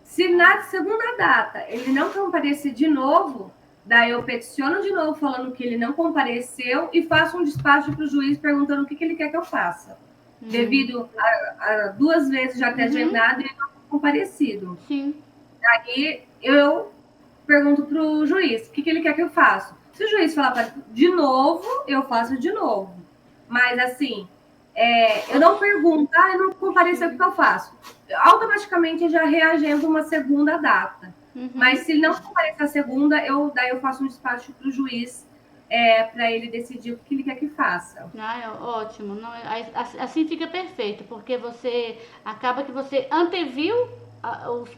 Se na segunda data ele não comparecer de novo, daí eu peticiono de novo falando que ele não compareceu e faço um despacho para o juiz perguntando o que ele quer que eu faça. Devido a 2 vezes já ter agendado e ele não ter comparecido. Sim. Aí eu pergunto para o juiz o que ele quer que eu faça. Se o juiz falar de novo, eu faço de novo. Mas assim, eu não pergunto, eu não compareceu, o que eu faço? Automaticamente eu já reagendo uma segunda data. Mas se ele não comparecer a segunda, daí eu faço um despacho para o juiz para ele decidir o que ele quer que faça. Ah, é ótimo. Não, assim fica perfeito, porque você acaba que você anteviu os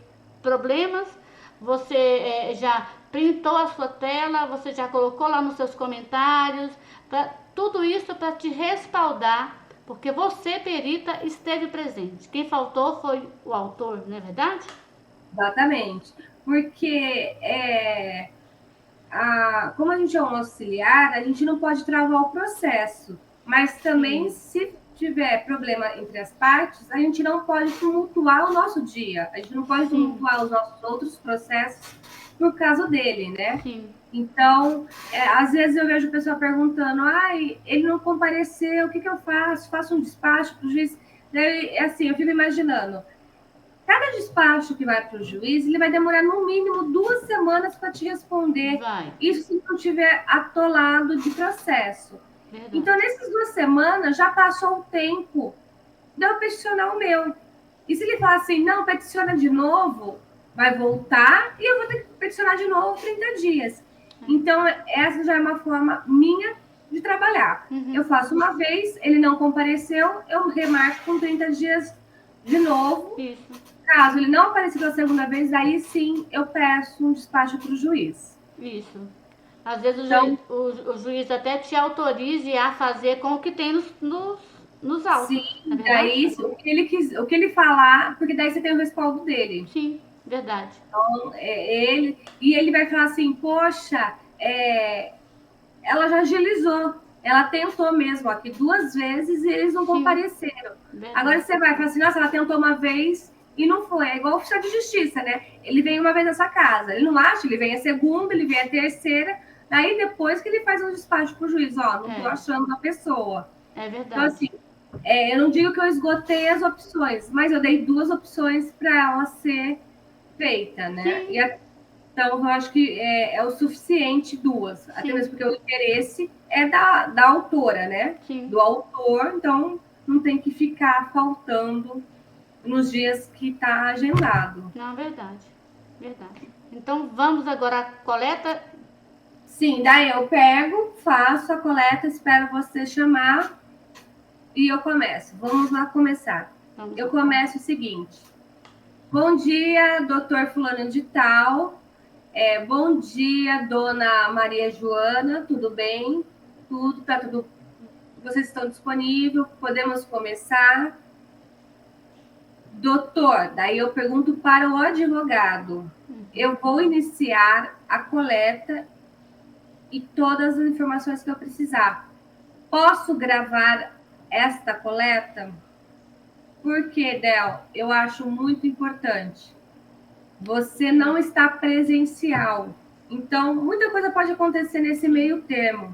problemas, você já printou a sua tela, você já colocou lá nos seus comentários, tudo isso para te respaldar, porque você, perita, esteve presente. Quem faltou foi o autor, não é verdade? Exatamente. Porque como a gente é um auxiliar, a gente não pode travar o processo. Mas também, se tiver problema entre as partes, a gente não pode tumultuar o nosso dia, a gente não pode tumultuar os nossos outros processos no caso dele, né? Sim. Então, às vezes eu vejo o pessoal perguntando, ai, ele não compareceu, o que eu faço? Faço um despacho para o juiz? Daí, assim, eu fico imaginando, cada despacho que vai para o juiz, ele vai demorar no mínimo 2 semanas para te responder. Vai. Isso se não tiver atolado de processo. Verdade. Então, nessas 2 semanas, já passou o tempo de eu peticionar o meu. E se ele falar assim, não, peticiona de novo, vai voltar e eu vou ter que peticionar de novo 30 dias. Então, essa já é uma forma minha de trabalhar. Eu faço uma vez, ele não compareceu, eu remarco com 30 dias de novo. Isso. Caso ele não aparecer pela segunda vez, aí sim eu peço um despacho para o juiz. Isso. Às vezes o juiz até te autorize a fazer com o que tem nos autos. Sim, daí o que ele falar, porque daí você tem o respaldo dele. Sim, verdade. Então, ele vai falar assim, poxa, ela já agilizou, ela tentou mesmo aqui 2 vezes e eles não compareceram. Verdade. Agora você vai falar assim, nossa, ela tentou uma vez e não foi. É igual o oficial de justiça, né? Ele vem uma vez nessa casa, ele não acha, ele vem a segunda, ele vem a terceira, aí depois que ele faz um despacho pro juiz, ó, não tô achando a pessoa. É verdade. Então, assim, eu não digo que eu esgotei as opções, mas eu dei 2 opções para ela ser feita, né? Então, eu acho que é o suficiente 2. Sim. Até mesmo porque o interesse é da autora, né? Sim. Do autor, então não tem que ficar faltando nos dias que está agendado. Não, verdade. Verdade. Então, vamos agora à coleta? Sim, daí eu pego, faço a coleta, espero você chamar e eu começo. Vamos lá começar. Eu começo o seguinte. Bom dia, doutor fulano de tal. Bom dia, dona Maria Joana, tudo bem? Tá tudo. Vocês estão disponíveis? Podemos começar? Doutor, daí eu pergunto para o advogado. Eu vou iniciar a coleta e todas as informações que eu precisar. Posso gravar esta coleta? Porque, Del, eu acho muito importante. Você não está presencial. Então, muita coisa pode acontecer nesse meio termo.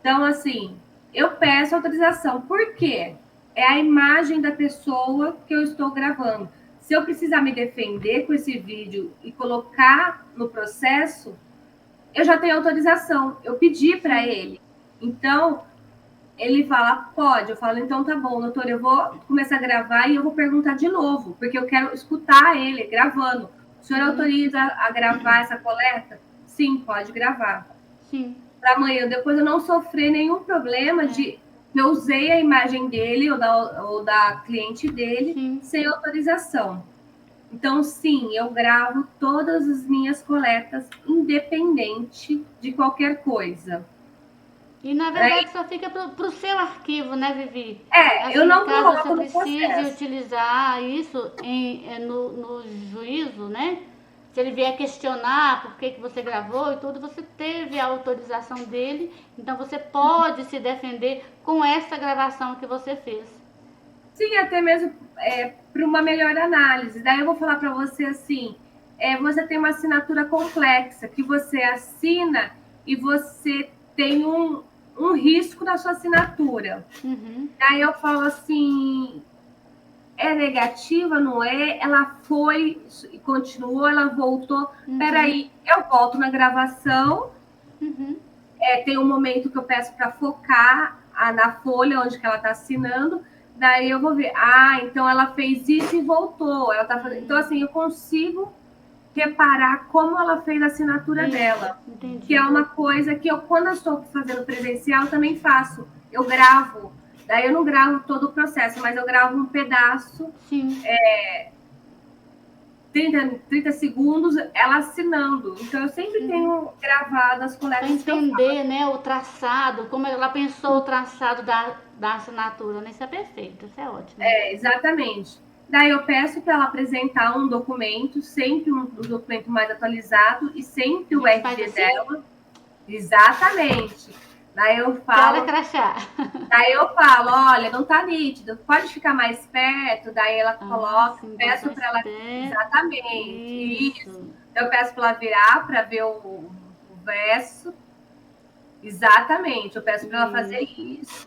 Então, assim, eu peço autorização. Por quê? É a imagem da pessoa que eu estou gravando. Se eu precisar me defender com esse vídeo e colocar no processo, eu já tenho autorização. Eu pedi para ele. Então, ele fala, pode. Eu falo, então tá bom, doutor, eu vou começar a gravar e eu vou perguntar de novo, porque eu quero escutar ele gravando. O senhor autoriza a gravar essa coleta? Sim, pode gravar. Sim. Para amanhã, depois eu não sofrer nenhum problema de eu usei a imagem dele ou da cliente dele sem autorização. Então, sim, eu gravo todas as minhas coletas, independente de qualquer coisa. E, na verdade, só fica para o seu arquivo, né, Vivi? Assim, eu não coloco no processo. Caso você precise utilizar isso no juízo, né? Se ele vier questionar por que você gravou e tudo, você teve a autorização dele, então você pode se defender com essa gravação que você fez. Sim, até mesmo para uma melhor análise. Daí eu vou falar para você assim, você tem uma assinatura complexa, que você assina e você tem um risco na sua assinatura. Daí eu falo assim, é negativa, não é? Ela foi e continuou, ela voltou. Peraí, eu volto na gravação. Tem um momento que eu peço para focar na folha onde que ela está assinando. Daí eu vou ver, então ela fez isso e voltou. Ela tá fazendo... Então, assim, eu consigo reparar como ela fez a assinatura dela. Entendi. Que é uma coisa que eu, quando eu estou fazendo presencial, eu também faço. Eu gravo. Daí eu não gravo todo o processo, mas eu gravo um pedaço. Sim. 30 segundos, ela assinando. Então, eu sempre tenho gravado as coletas. Para entender, né, o traçado, como ela pensou o traçado da assinatura, né? Isso é perfeito, isso é ótimo. Exatamente. Daí eu peço para ela apresentar um documento, sempre um documento mais atualizado e sempre o RG dela. Exatamente. Daí eu Cara falo, crachá. olha, não tá nítido, pode ficar mais perto. Daí ela Ah, coloca, sim, peço coloca mais para ela, perto. exatamente, isso. Isso. Eu peço para ela virar para ver o verso, exatamente. Eu peço para ela fazer Isso. isso.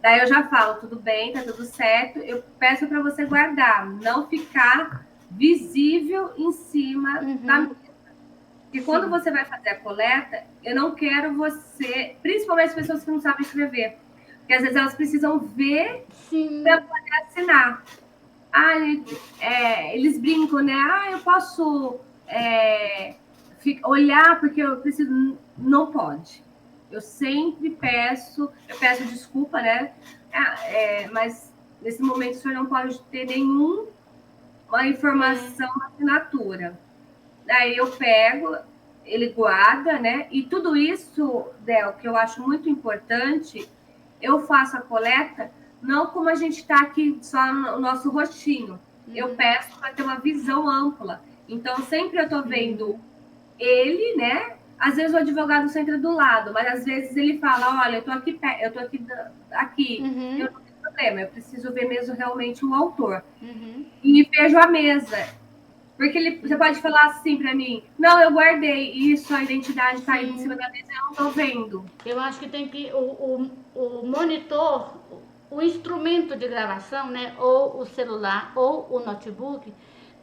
Daí eu já falo, tudo bem, tá tudo certo. Eu peço para você guardar, não ficar visível em cima da Uhum. mesa. Porque quando Sim. você vai fazer a coleta, eu não quero você, principalmente as pessoas que não sabem escrever, porque às vezes elas precisam ver para Sim. poder assinar. Ah, eles brincam, né? Ah, eu posso olhar porque eu preciso. Não pode. Eu sempre peço, eu peço desculpa, né? Mas nesse momento o senhor não pode ter nenhuma É. informação na assinatura. Daí eu pego, ele guarda, né? E tudo isso, Del, que eu acho muito importante, eu faço a coleta não como a gente está aqui só no nosso rostinho. Eu Uhum. peço para ter uma visão ampla. Então, sempre eu estou vendo Sim. ele, né? Às vezes o advogado senta do lado, mas às vezes ele fala: olha, eu estou aqui, eu estou aqui, Uhum. eu não tenho problema, eu preciso ver mesmo realmente o autor. Uhum. E vejo a mesa. Porque você Sim. pode falar assim para mim: não, eu guardei isso, a identidade está aí em cima Sim. da mesa, eu não estou vendo. Eu acho que tem que o monitor, o instrumento de gravação, né, ou o celular ou o notebook,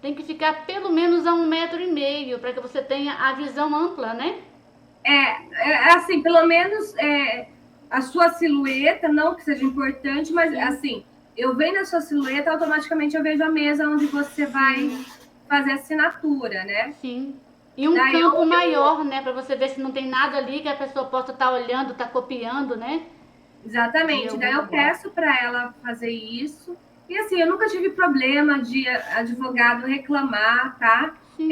tem que ficar pelo menos a 1,5 metros para que você tenha a visão ampla, né? Assim, pelo menos a sua silhueta, não que seja importante, mas Sim, assim, eu vendo a sua silhueta, automaticamente eu vejo a mesa onde você vai sim, fazer a assinatura, né? sim. E um Daí campo maior, né, para você ver se não tem nada ali que a pessoa possa estar olhando, estar copiando, né, de exatamente, algum daí eu lugar. peço para ela fazer isso. E assim, eu nunca tive problema de advogado reclamar, tá? Sim,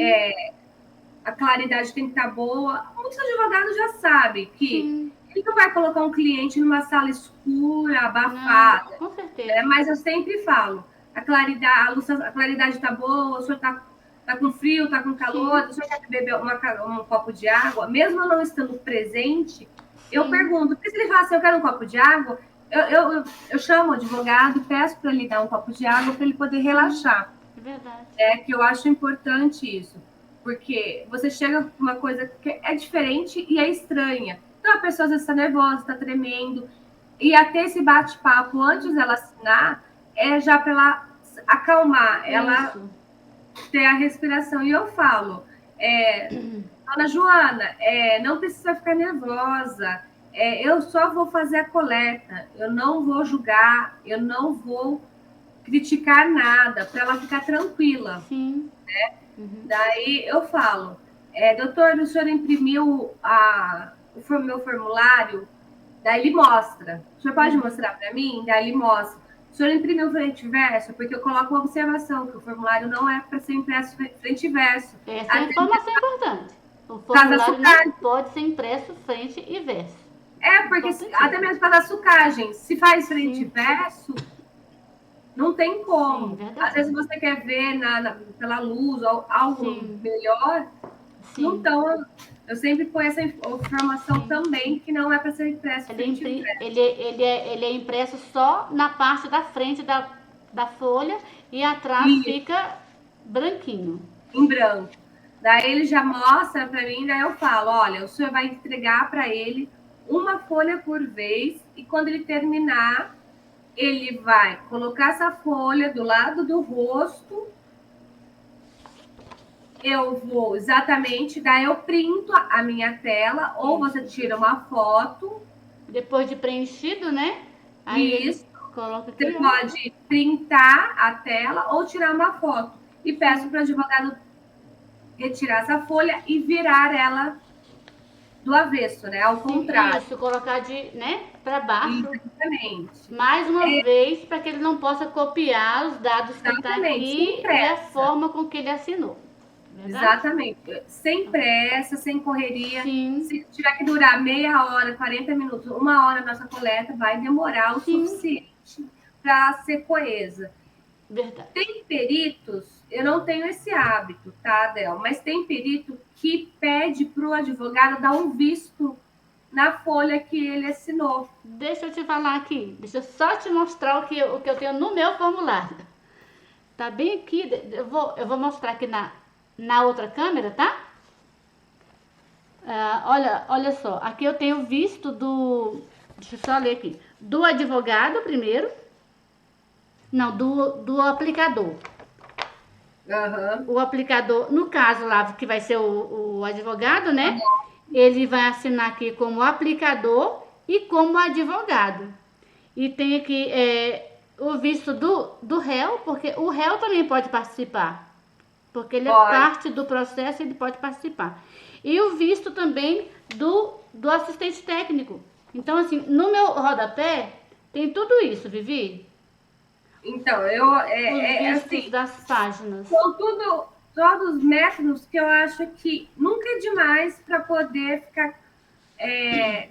A claridade tem que estar boa. Muitos advogados já sabem que sim. ele não vai colocar um cliente numa sala escura, Não, abafada, com né? certeza. Mas eu sempre falo, a claridade está boa, o senhor tá com frio, está com calor, Sim, o senhor quer beber um copo de água, mesmo eu não estando presente, eu sim. pergunto, porque se ele falar assim, eu quero um copo de água, eu chamo o advogado, peço para ele dar um copo de água para ele poder Sim, relaxar. é verdade. Que eu acho importante isso, porque você chega com uma coisa que é diferente e é estranha. Então a pessoa às vezes está nervosa, está tremendo, e até esse bate-papo antes dela assinar é já para ela acalmar, ela Isso. ter a respiração. E eu falo, Dona Joana, não precisa ficar nervosa. Eu só vou fazer a coleta, eu não vou julgar, eu não vou criticar nada, para ela ficar tranquila. Sim. Uhum. Daí eu falo, doutor, o senhor imprimiu o meu formulário? Daí ele mostra. O senhor pode Uhum. mostrar para mim? Daí ele mostra. O senhor imprimiu frente e verso? Porque eu coloco uma observação, que o formulário não é para ser impresso frente e verso. Essa é a Até informação importante. O casa formulário não sucagem. pode ser impresso frente e verso. Porque até Importantíssimo. mesmo para dar sucagem. Se faz frente e Sim, verso, não tem sim, como. Às verdade. vezes você quer ver pela luz ou algo Sim, melhor. sim, Então, eu sempre ponho essa informação sim. também, que não é para ser impresso frente e verso, Ele é impresso só na parte da frente da folha e atrás e fica branquinho. em branco. Daí ele já mostra para mim, daí eu falo, olha, o senhor vai entregar para ele uma folha por vez, e quando ele terminar, ele vai colocar essa folha do lado do rosto, eu vou exatamente, daí eu printo a minha tela, ou você Isso. tira uma foto, Depois de preenchido, né? Aí ele e coloca você aqui, ó. pode printar a tela ou tirar uma foto. E peço Sim. para o advogado retirar essa folha e virar ela do avesso, né? Ao Sim, contrário. isso, colocar de, né, para baixo, Exatamente. mais uma vez, para que ele não possa copiar os dados que está Exatamente. Sem aqui e a pressa. forma com que ele assinou. Verdade? Exatamente. Sem pressa, sem correria. Sim, Se tiver que durar meia hora, 40 minutos, uma hora nossa coleta, vai demorar o sim, suficiente para ser coesa. verdade. Tem peritos, eu não tenho esse hábito, tá, Adel? Mas tem perito que pede para o advogado dar um visto na folha que ele assinou. Deixa eu te falar aqui. Deixa eu só te mostrar o que eu tenho no meu formulário. Tá bem aqui. Eu vou mostrar aqui na outra câmera, tá? Olha só. Aqui eu tenho visto do... Deixa eu só ler aqui. Do advogado primeiro. Não, do aplicador. Uhum. O aplicador, no caso lá, que vai ser o advogado, né? Ele vai assinar aqui como aplicador e como advogado. E tem aqui o visto do réu, porque o réu também pode participar. Porque ele é parte do processo, ele pode participar. E o visto também do assistente técnico. Então, assim, no meu rodapé tem tudo isso, Vivi. Então, Os vistos assim, das páginas. são todos métodos que eu acho que nunca é demais para poder ficar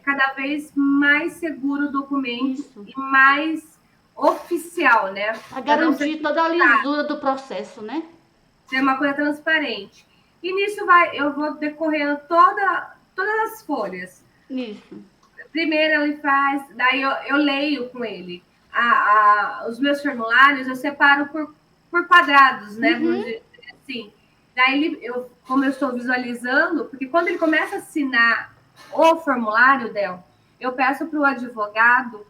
cada vez mais seguro o documento Isso. e mais oficial, né? A Para não ser garantir toda a lisura do processo, né? ser uma coisa transparente. E nisso eu vou decorrendo todas as folhas. Isso. Primeiro ele faz, daí eu leio com ele. Os meus formulários eu separo por quadrados, né? Uhum. Assim. Daí como eu estou visualizando, porque quando ele começa a assinar o formulário, Del, eu peço para o advogado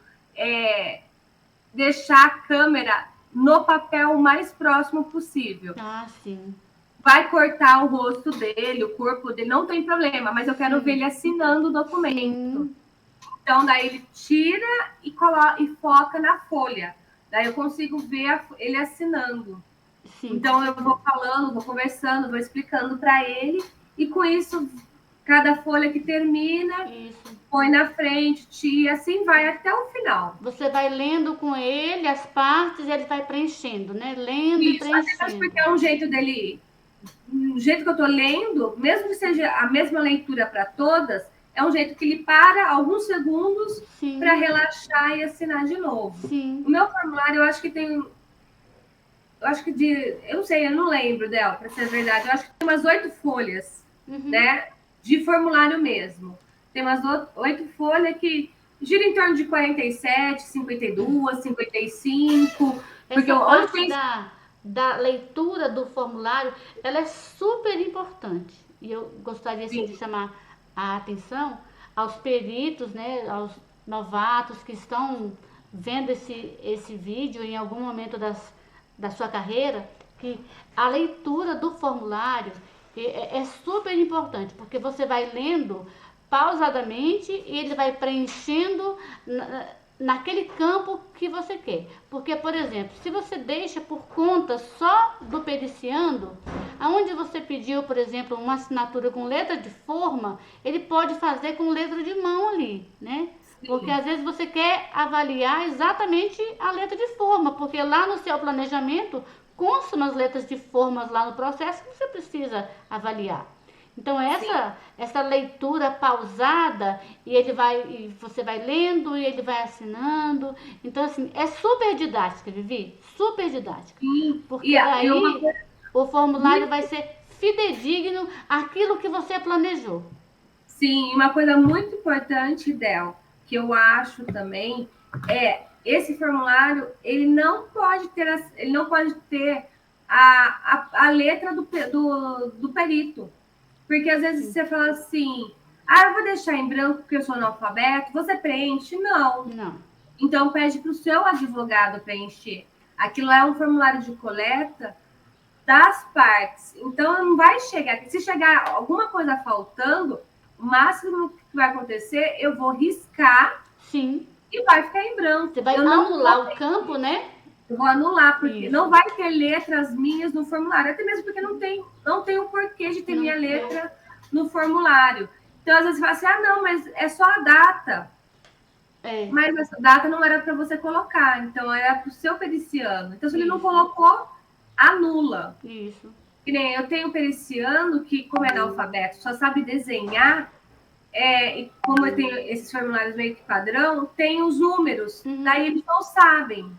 deixar a câmera no papel o mais próximo possível. Ah, sim. Vai cortar o rosto dele, o corpo dele, não tem problema, mas eu quero ver ele assinando o documento. Sim. Então, daí ele tira e foca na folha. Daí eu consigo ver ele assinando. Sim. Então, eu vou falando, vou conversando, vou explicando para ele. E com isso, cada folha que termina, põe na frente, tira, assim vai até o final. Você vai lendo com ele as partes e ele vai preenchendo, né? Lendo e preenchendo. Até porque é um jeito dele... O jeito que eu estou lendo, mesmo que seja a mesma leitura para todas, é um jeito que ele para alguns segundos para relaxar e assinar de novo. Sim. O meu formulário, eu acho que tem... Eu acho que eu não sei, eu não lembro dela, para ser verdade. Eu acho que tem umas 8 folhas, né? De formulário mesmo. Tem umas 8 folhas que gira em torno de 47, 52, 55. Porque essa parte da leitura do formulário, ela é super importante. E eu gostaria assim, de chamar a atenção aos peritos, né, aos novatos que estão vendo esse vídeo em algum momento da sua carreira, que a leitura do formulário é super importante, porque você vai lendo pausadamente e ele vai preenchendo naquele campo que você quer. Porque, por exemplo, se você deixa por conta só do periciando, aonde você pediu, por exemplo, uma assinatura com letra de forma, ele pode fazer com letra de mão ali, né? Porque às vezes você quer avaliar exatamente a letra de forma, porque lá no seu planejamento constam as letras de formas lá no processo que você precisa avaliar. Então essa leitura pausada e você vai lendo e ele vai assinando. Então assim, é super didática, Vivi, super didática. Porque aí o formulário vai ser fidedigno àquilo que você planejou. Sim, uma coisa muito importante, Del, que eu acho também esse formulário ele não pode ter a letra do perito. Porque às vezes você fala assim, eu vou deixar em branco porque eu sou analfabeto, você preenche? Não. Então pede para o seu advogado preencher. Aquilo é um formulário de coleta das partes. Então não vai chegar, se chegar alguma coisa faltando, o máximo que vai acontecer, eu vou riscar. Sim. E vai ficar em branco. Você vai anular o campo, né? Eu vou anular, porque não vai ter letras minhas no formulário. Até mesmo porque não tem o porquê de ter minha letra no formulário. Então, às vezes, você fala assim, não, mas é só a data. Mas essa data não era para você colocar. Então, era para o seu periciano. Então, se ele não colocou, anula. Isso. Que nem eu tenho periciano que, como é analfabeto, só sabe desenhar. E como eu tenho esses formulários meio que padrão, tem os números. Daí eles não sabem.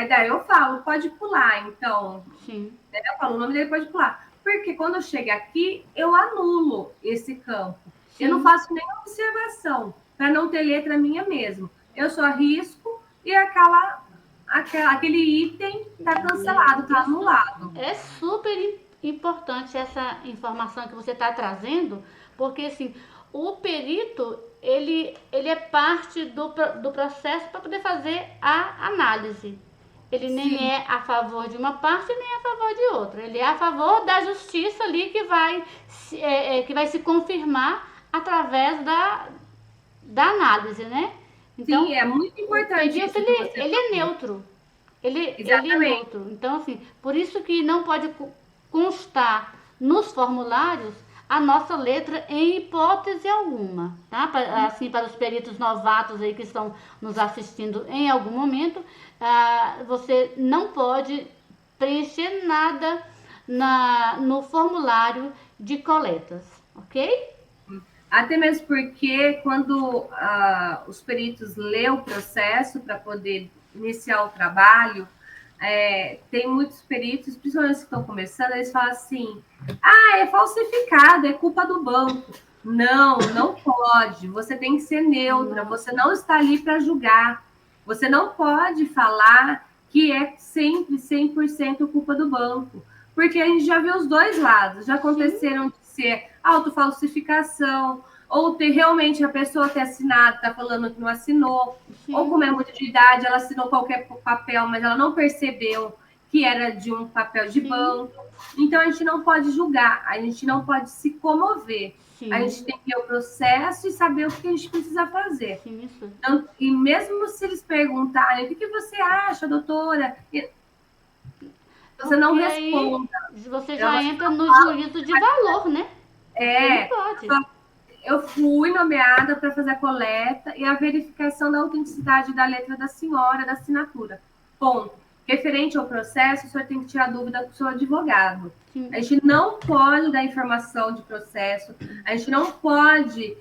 Daí eu falo, pode pular, então. Sim. Eu falo, o nome dele pode pular. Porque quando eu chego aqui, eu anulo esse campo. Eu não sim, faço nenhuma observação para não ter letra minha mesmo. Eu só risco e aquele item está cancelado, está isso anulado. é super importante essa informação que você está trazendo, porque assim, o perito ele é parte do processo para poder fazer a análise. Ele nem Sim, é a favor de uma parte nem a favor de outra. Ele é a favor da justiça ali que vai se confirmar através da análise, né? sim, Então, é muito o importante perito isso que você ele é falou. neutro. Ele é Exatamente. neutro. Então, assim, por isso que não pode constar nos formulários a nossa letra em hipótese alguma, tá? Assim, para os peritos novatos aí que estão nos assistindo em algum momento, você não pode preencher nada no formulário de coletas, ok? Até mesmo porque quando os peritos lêem o processo para poder iniciar o trabalho, tem muitos peritos, principalmente que estão começando, eles falam assim: ah, é falsificado, é culpa do banco. Não, não pode. Você tem que ser neutra, Não, você não está ali para julgar. Você não pode falar que é sempre 100% culpa do banco, porque a gente já viu os dois lados. Já sim, aconteceram de ser autofalsificação, ou ter realmente a pessoa ter assinado, está falando que não assinou, ou como sim, é muito de idade, ela assinou qualquer papel, mas ela não percebeu que era de um papel de sim, banco. Então a gente não pode julgar, a gente não pode se comover. A gente sim, tem que ver o processo e saber o que a gente precisa fazer. sim, isso. Então, e mesmo se eles perguntarem o que você acha, doutora, você não Porque aí responda. você Você já entra não no fala. juízo de valor, né? Você não É, pode. eu fui nomeada para fazer a coleta e a verificação da autenticidade da letra da senhora, da assinatura. Ponto. Referente ao processo, o senhor tem que tirar dúvida com o seu advogado. A Sim, gente não pode dar informação de processo, a gente não pode.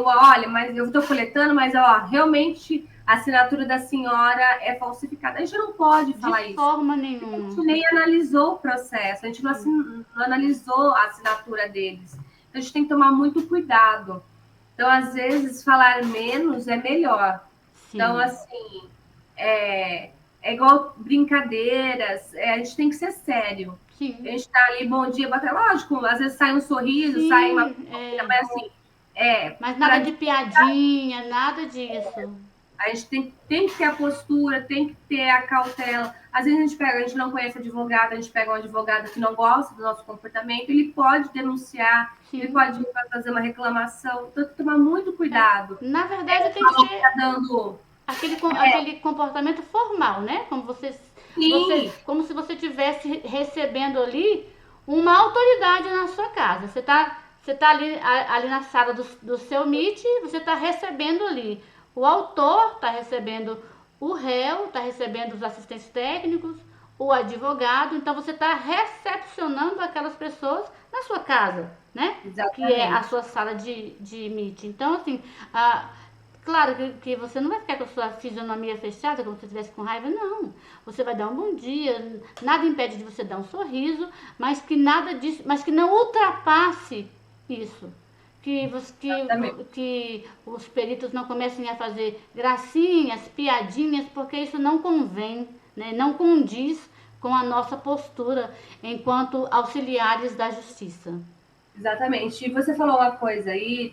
Olha, mas eu estou coletando, mas realmente a assinatura da senhora é falsificada. A gente não pode de falar isso. forma A gente nenhuma. nem analisou o processo, a gente não analisou a assinatura deles. Então, a gente tem que tomar muito cuidado. Então, às vezes, falar menos é melhor. Então, Sim, assim, é igual brincadeiras, a gente tem que ser sério. A sim, gente está ali, bom dia, boa tarde. Lógico, às vezes sai um sorriso, sai uma sim, brincadeira, mas assim, mas nada para de piadinha, nada disso. a gente tem que ter a postura, tem que ter a cautela. Às vezes a gente não conhece advogado, a gente pega um advogado que não gosta do nosso comportamento, ele pode denunciar, ele Sim. pode vir para fazer uma reclamação. Então, tem que tomar muito cuidado. Na verdade, tem que Falar que ser está dando. aquele comportamento formal, né? Sim, Como se você estivesse recebendo ali uma autoridade na sua casa. Você tá ali na sala do seu meet, você está recebendo ali. O autor está recebendo o réu, está recebendo os assistentes técnicos, o advogado. Então você está recepcionando aquelas pessoas na sua casa, né? Que é a exatamente. sua sala de meet. Então, assim, a, claro que você não vai ficar com a sua fisionomia fechada, como se estivesse com raiva, não. Você vai dar um bom dia, nada impede de você dar um sorriso, mas que nada disso, mas que não ultrapasse isso. Que os peritos não comecem a fazer gracinhas, piadinhas, porque isso não convém, né? Não condiz com a nossa postura enquanto auxiliares da justiça. Exatamente. E você falou uma coisa aí,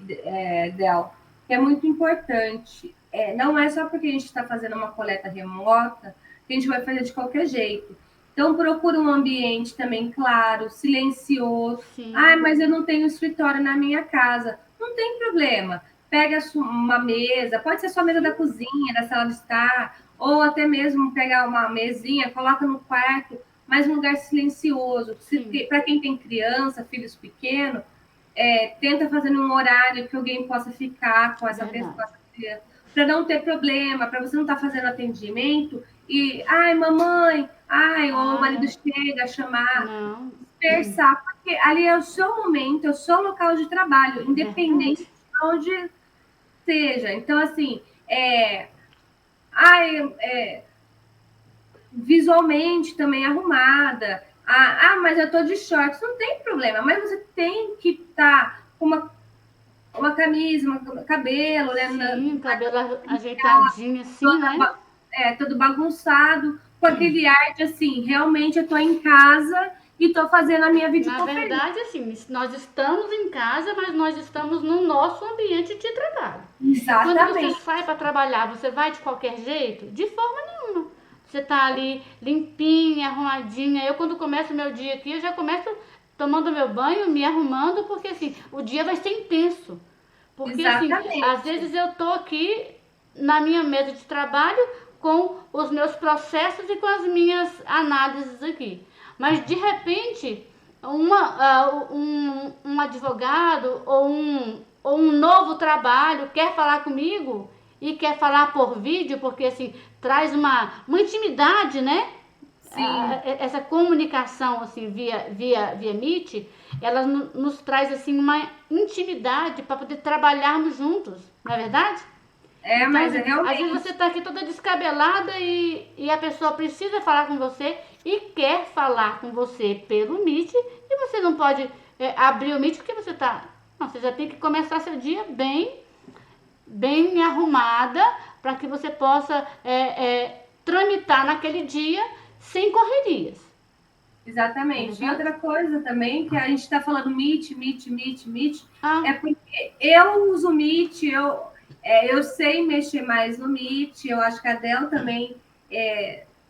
Del, que é muito importante. Não é só porque a gente está fazendo uma coleta remota que a gente vai fazer de qualquer jeito. Então, procura um ambiente também claro, silencioso. Ah, Sim, mas eu não tenho escritório na minha casa. Não tem problema. Pega uma mesa, pode ser sua mesa da sim, cozinha, da sala de estar, ou até mesmo pegar uma mesinha, coloca no quarto, mas um lugar silencioso. sim, Para quem tem criança, filhos pequenos, tenta fazer num horário que alguém possa ficar com essa pessoa, com verdade. essa criança, para não ter problema, para você não estar fazendo atendimento e, ai, mamãe, ai, ou o marido Ah, chega a chamar, não, dispersar, porque ali é o seu momento, é o seu local de trabalho, independente verdade. de onde seja. Então, assim, ai, visualmente também arrumada. Mas eu tô de shorts. Não tem problema, mas você tem que estar com uma organiza o cabelo, né? Sim, cabelo ajeitadinho, assim, né? Todo bagunçado, com aquele ar de assim, realmente eu tô em casa e tô fazendo a minha Na videoconferência. verdade, assim, nós estamos em casa, mas nós estamos no nosso ambiente de trabalho. E quando você Exatamente, sai para trabalhar, você vai de qualquer jeito? De forma nenhuma. Você tá ali limpinha, arrumadinha. Eu, quando começo o meu dia aqui, eu já começo tomando meu banho, me arrumando, porque assim, o dia vai ser intenso. Porque assim, às exatamente, vezes eu tô aqui na minha mesa de trabalho com os meus processos e com as minhas análises aqui. Mas de repente, um advogado ou um novo trabalho quer falar comigo e quer falar por vídeo, porque assim, traz uma intimidade, né? sim. Essa comunicação assim via Meet, ela nos traz assim uma intimidade para poder trabalharmos juntos, não é verdade? Então, Mas é assim, às vezes você realmente, está aqui toda descabelada e a pessoa precisa falar com você e quer falar com você pelo Meet e você não pode abrir o Meet porque você está. Não, você já tem que começar seu dia bem arrumada para que você possa tramitar naquele dia sem correrias. É exatamente. E verdade? outra coisa também, que a gente está falando Meet, Ah, é porque eu uso Meet, eu sei mexer mais no Meet, eu acho que a Del também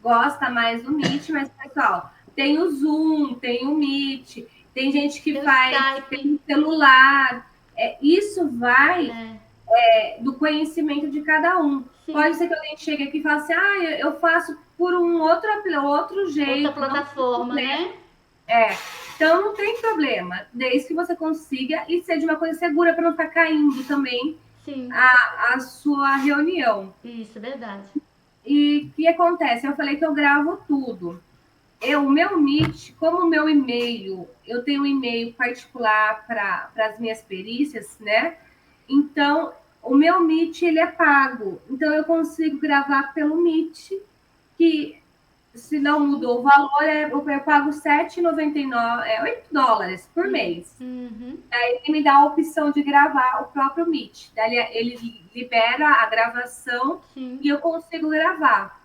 gosta mais do Meet, mas, pessoal, tem o Zoom, tem o Meet, tem gente que tem o faz Skype. pelo celular. Isso vai É, do conhecimento de cada um. Pode sim. ser que alguém chegue aqui e fale assim, eu faço por um outro Outra jeito, não tem plataforma, problema. né? Então não tem problema, desde que você consiga e seja uma coisa segura para não ficar caindo também Sim. a sua reunião. Isso, é verdade. E o que acontece? Eu falei que eu gravo tudo. O meu Meet, como o meu e-mail, eu tenho um e-mail particular para as minhas perícias, né? Então, o meu Meet, ele é pago. Então, eu consigo gravar pelo Meet, que se não mudou o valor, eu pago R$7,99, $8 por mês. Uhum. Aí ele me dá a opção de gravar o próprio Meet. Daí ele libera a gravação Sim. e eu consigo gravar.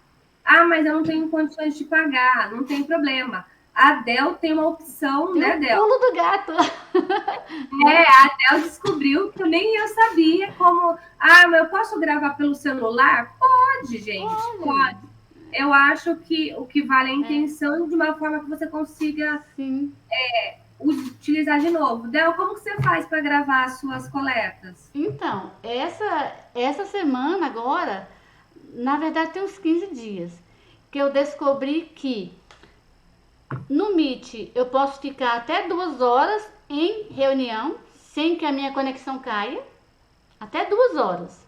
Mas eu não tenho condições de pagar, não tem problema. A Del tem uma opção, Tem né, o Del? pulo do gato. Né? A Del descobriu que nem eu sabia como. Mas eu posso gravar pelo celular? Pode, gente, Pode. pode. Eu acho que o que vale é a É, intenção de uma forma que você consiga sim. utilizar de novo. Del, como que você faz para gravar as suas coletas? Então, essa semana agora, na verdade tem uns 15 dias, que eu descobri que no Meet eu posso ficar até 2 horas em reunião, sem que a minha conexão caia. Até 2 horas,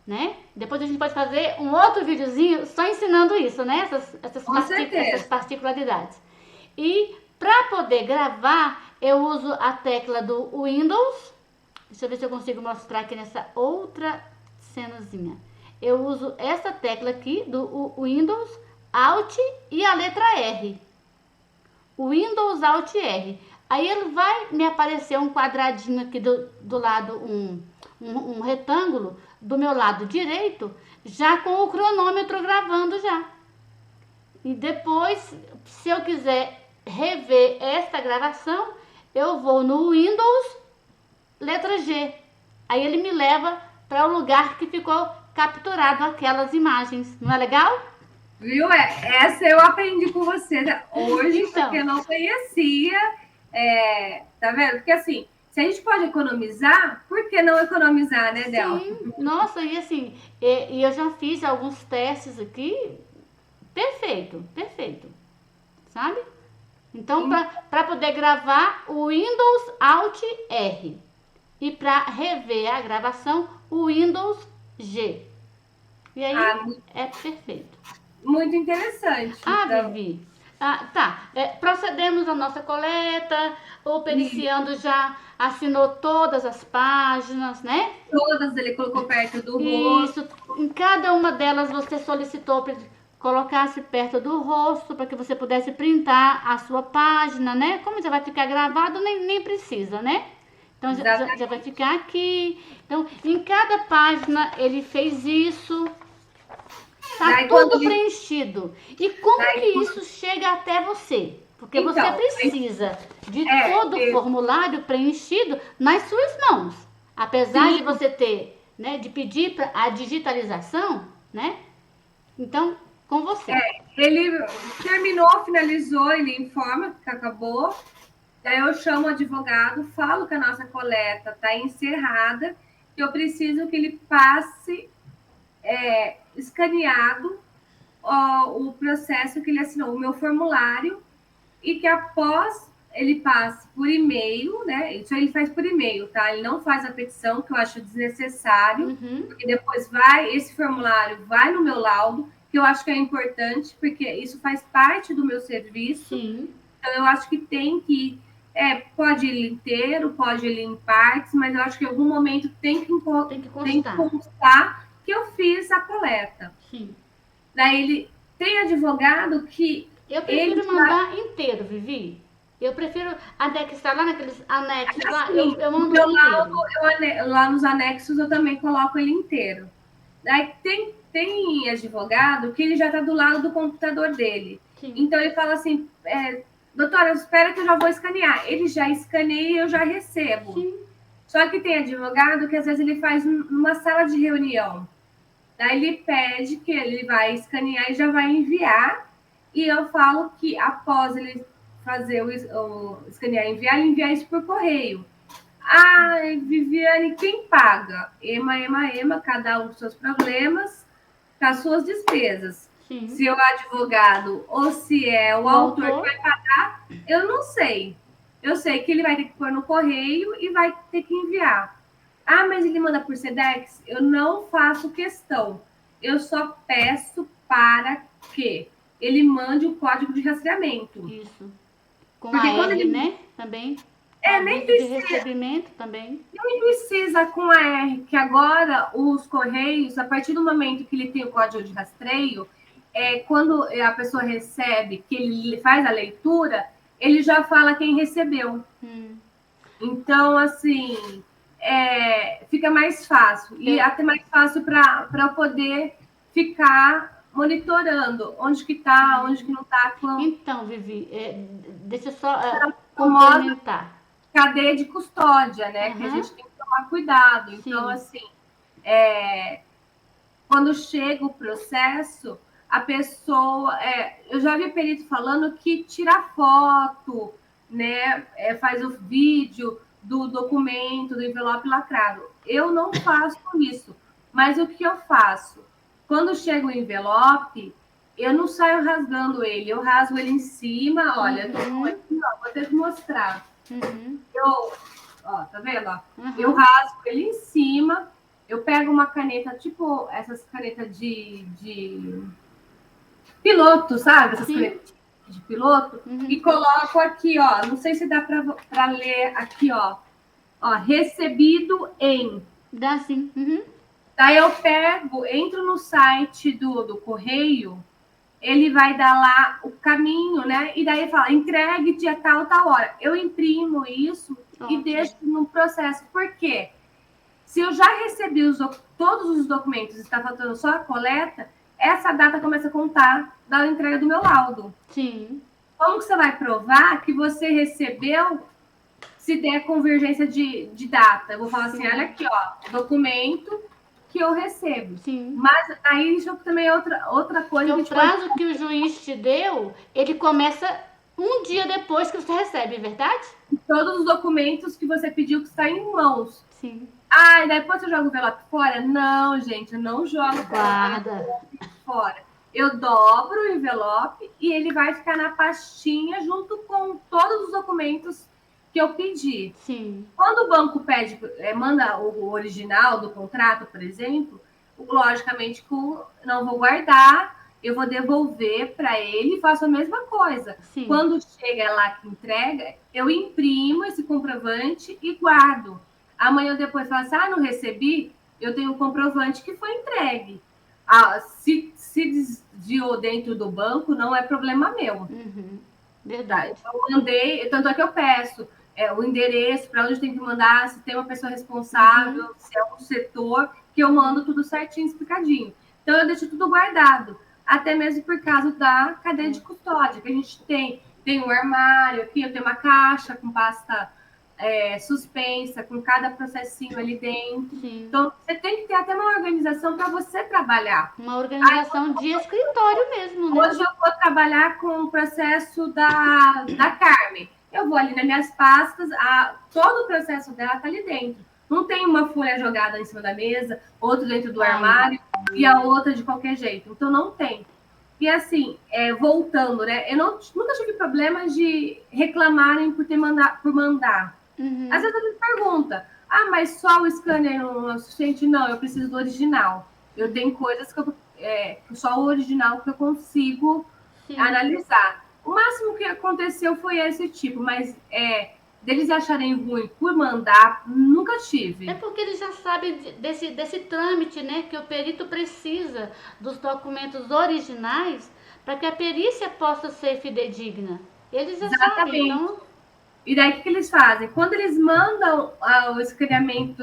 né? Depois a gente pode fazer um outro videozinho só ensinando isso, né? Com Essas certeza. particularidades. E para poder gravar, eu uso a tecla do Windows. Deixa eu ver se eu consigo mostrar aqui nessa outra cenazinha. Eu uso essa tecla aqui do Windows, Alt e a letra R. Windows Alt R. Aí ele vai me aparecer um quadradinho aqui do lado, um retângulo do meu lado direito, já com o cronômetro gravando já. E depois, se eu quiser rever esta gravação, eu vou no Windows, letra G. Aí ele me leva para o lugar que ficou capturado aquelas imagens. Não é legal? Viu? Essa eu aprendi com você hoje, porque Então, eu não conhecia. Tá vendo? Porque assim, se a gente pode economizar, por que não economizar, né, Del? sim, nossa, e assim, e eu já fiz alguns testes aqui, perfeito, perfeito, sabe? Então, para poder gravar, o Windows Alt R. E para rever a gravação, o Windows G. E aí, Muito, é perfeito. muito interessante. Então, Vivi. Tá. Procedemos a nossa coleta, o periciando já assinou todas as páginas, né? todas ele colocou perto do rosto. Isso. Em cada uma delas você solicitou para colocasse perto do rosto para que você pudesse printar a sua página, né? Como já vai ficar gravado, nem precisa, né? Então já Exatamente. vai ficar aqui. Então, em cada página ele fez isso. Tá Daí quando tudo ele. preenchido. E como que Daí, isso chega até você? Porque você então, precisa de é, todo o formulário preenchido nas suas mãos. Apesar de sim, você ter, né, de pedir para a digitalização, né? Então, com você. ele terminou, finalizou, ele informa que acabou. Daí eu chamo o advogado, falo que a nossa coleta está encerrada, que eu preciso que ele passe escaneado o processo que ele assinou, o meu formulário, e que após ele passe por e-mail, né? Isso ele faz por e-mail, tá? Ele não faz a petição, que eu acho desnecessário, Uhum. porque depois esse formulário vai no meu laudo, que eu acho que é importante, porque isso faz parte do meu serviço. Sim. Então, eu acho que tem que. Pode ir inteiro, pode ir em partes, mas eu acho que em algum momento Tem que tem que constar. constar que eu fiz a coleta. Sim. Daí ele tem advogado que Eu ele prefiro mandar inteiro, Vivi. Eu prefiro anexar lá naqueles anexos lá, assim, eu no mando meu laudo, inteiro. lá nos anexos eu também coloco ele inteiro. Daí tem advogado que ele já está do lado do computador dele. Sim. Então ele fala assim, doutora, espera que eu já vou escanear. Ele já escaneia e eu já recebo. Sim. Só que tem advogado que às vezes ele faz numa sala de reunião. Daí ele pede que ele vai escanear e já vai enviar. E eu falo que após ele fazer o escanear e enviar, ele envia isso por correio. Ah, Viviane, quem paga? Ema, cada um com seus problemas, com as suas despesas. Sim. Se é o advogado ou se é o autor que vai pagar, eu não sei. Eu sei que ele vai ter que pôr no correio e vai ter que enviar. Ah, mas ele manda por Sedex? Eu não faço questão. Eu só peço para que ele mande o código de rastreamento. Isso. Com a Porque quando R, ele. né? Também. Nem Aviso de precisa. recebimento também. Nem precisa com a R, que agora os Correios, a partir do momento que ele tem o código de rastreio, quando a pessoa recebe, que ele faz a leitura, ele já fala quem recebeu. Então, assim, fica mais fácil. E até mais fácil para poder ficar monitorando onde que está, onde que não está. Então, Vivi, deixa eu só Famosa complementar. cadeia de custódia, né? Que a gente tem que tomar cuidado. Então, assim, quando chega o processo, a pessoa. Eu já vi perito falando que tira foto, né? Faz o vídeo do documento, do envelope lacrado. Eu não faço isso. Mas o que eu faço? Quando chega o envelope, eu não saio rasgando ele, eu rasgo ele em cima. Olha, eu tô com aqui, ó, vou ter que mostrar. Tá vendo? Ó? Eu rasgo ele em cima. Eu pego uma caneta, tipo essas canetas de piloto, sabe? Essas canetas de piloto. E coloco aqui, ó. Não sei se dá para ler aqui, ó. Recebido em. Dá sim. Daí eu pego, entro no site do correio, ele vai dar lá o caminho, né? E daí fala, entregue dia tal hora. Eu imprimo isso e deixo no processo. Por quê? Se eu já recebi todos os documentos e está faltando só a coleta, essa data começa a contar da entrega do meu laudo. Sim. Como que você vai provar que você recebeu se der convergência de data? Eu vou falar assim, olha aqui, ó, documento que eu recebo. Sim. Mas aí isso também é outra coisa. Porque o prazo que o juiz te deu, ele começa um dia depois que você recebe, é verdade? Todos os documentos que você pediu que está em mãos. Sim. Ah, e depois eu jogo o envelope fora? Não, gente, eu não jogo fora. Eu dobro o envelope e ele vai ficar na pastinha junto com todos os documentos que eu pedi. Sim. Quando o banco manda o original do contrato, por exemplo, logicamente não vou guardar, eu vou devolver para ele e faço a mesma coisa. Sim. Quando chega lá que entrega, eu imprimo esse comprovante e guardo. Amanhã depois fala assim, não recebi, eu tenho um comprovante que foi entregue. Se desviou dentro do banco, não é problema meu. Verdade. Eu mandei, tanto é que eu peço, o endereço, para onde tem que mandar, se tem uma pessoa responsável, se é um setor, que eu mando tudo certinho, explicadinho. Então, eu deixo tudo guardado, até mesmo por causa da cadeia de custódia, que a gente tem um armário aqui, eu tenho uma caixa com pasta suspensa, com cada processinho ali dentro. Sim. Então, você tem que ter até uma organização para você trabalhar. Uma organização de escritório mesmo, né? Hoje eu vou trabalhar com o processo da Carmen. Eu vou ali nas minhas pastas, todo o processo dela está ali dentro. Não tem uma folha jogada em cima da mesa, outra dentro do armário e a outra de qualquer jeito. Então, não tem. E assim, voltando, né? Eu nunca tive problema de reclamarem por mandar. Às vezes eles perguntam, mas só o scanner não é suficiente? Não, eu preciso do original. Eu tenho coisas que só o original que eu consigo analisar. O máximo que aconteceu foi esse tipo, mas deles acharem ruim por mandar, nunca tive. É porque eles já sabem desse trâmite, né? Que o perito precisa dos documentos originais para que a perícia possa ser fidedigna. Eles já sabem, então... E daí, o que eles fazem? Quando eles mandam o escaneamento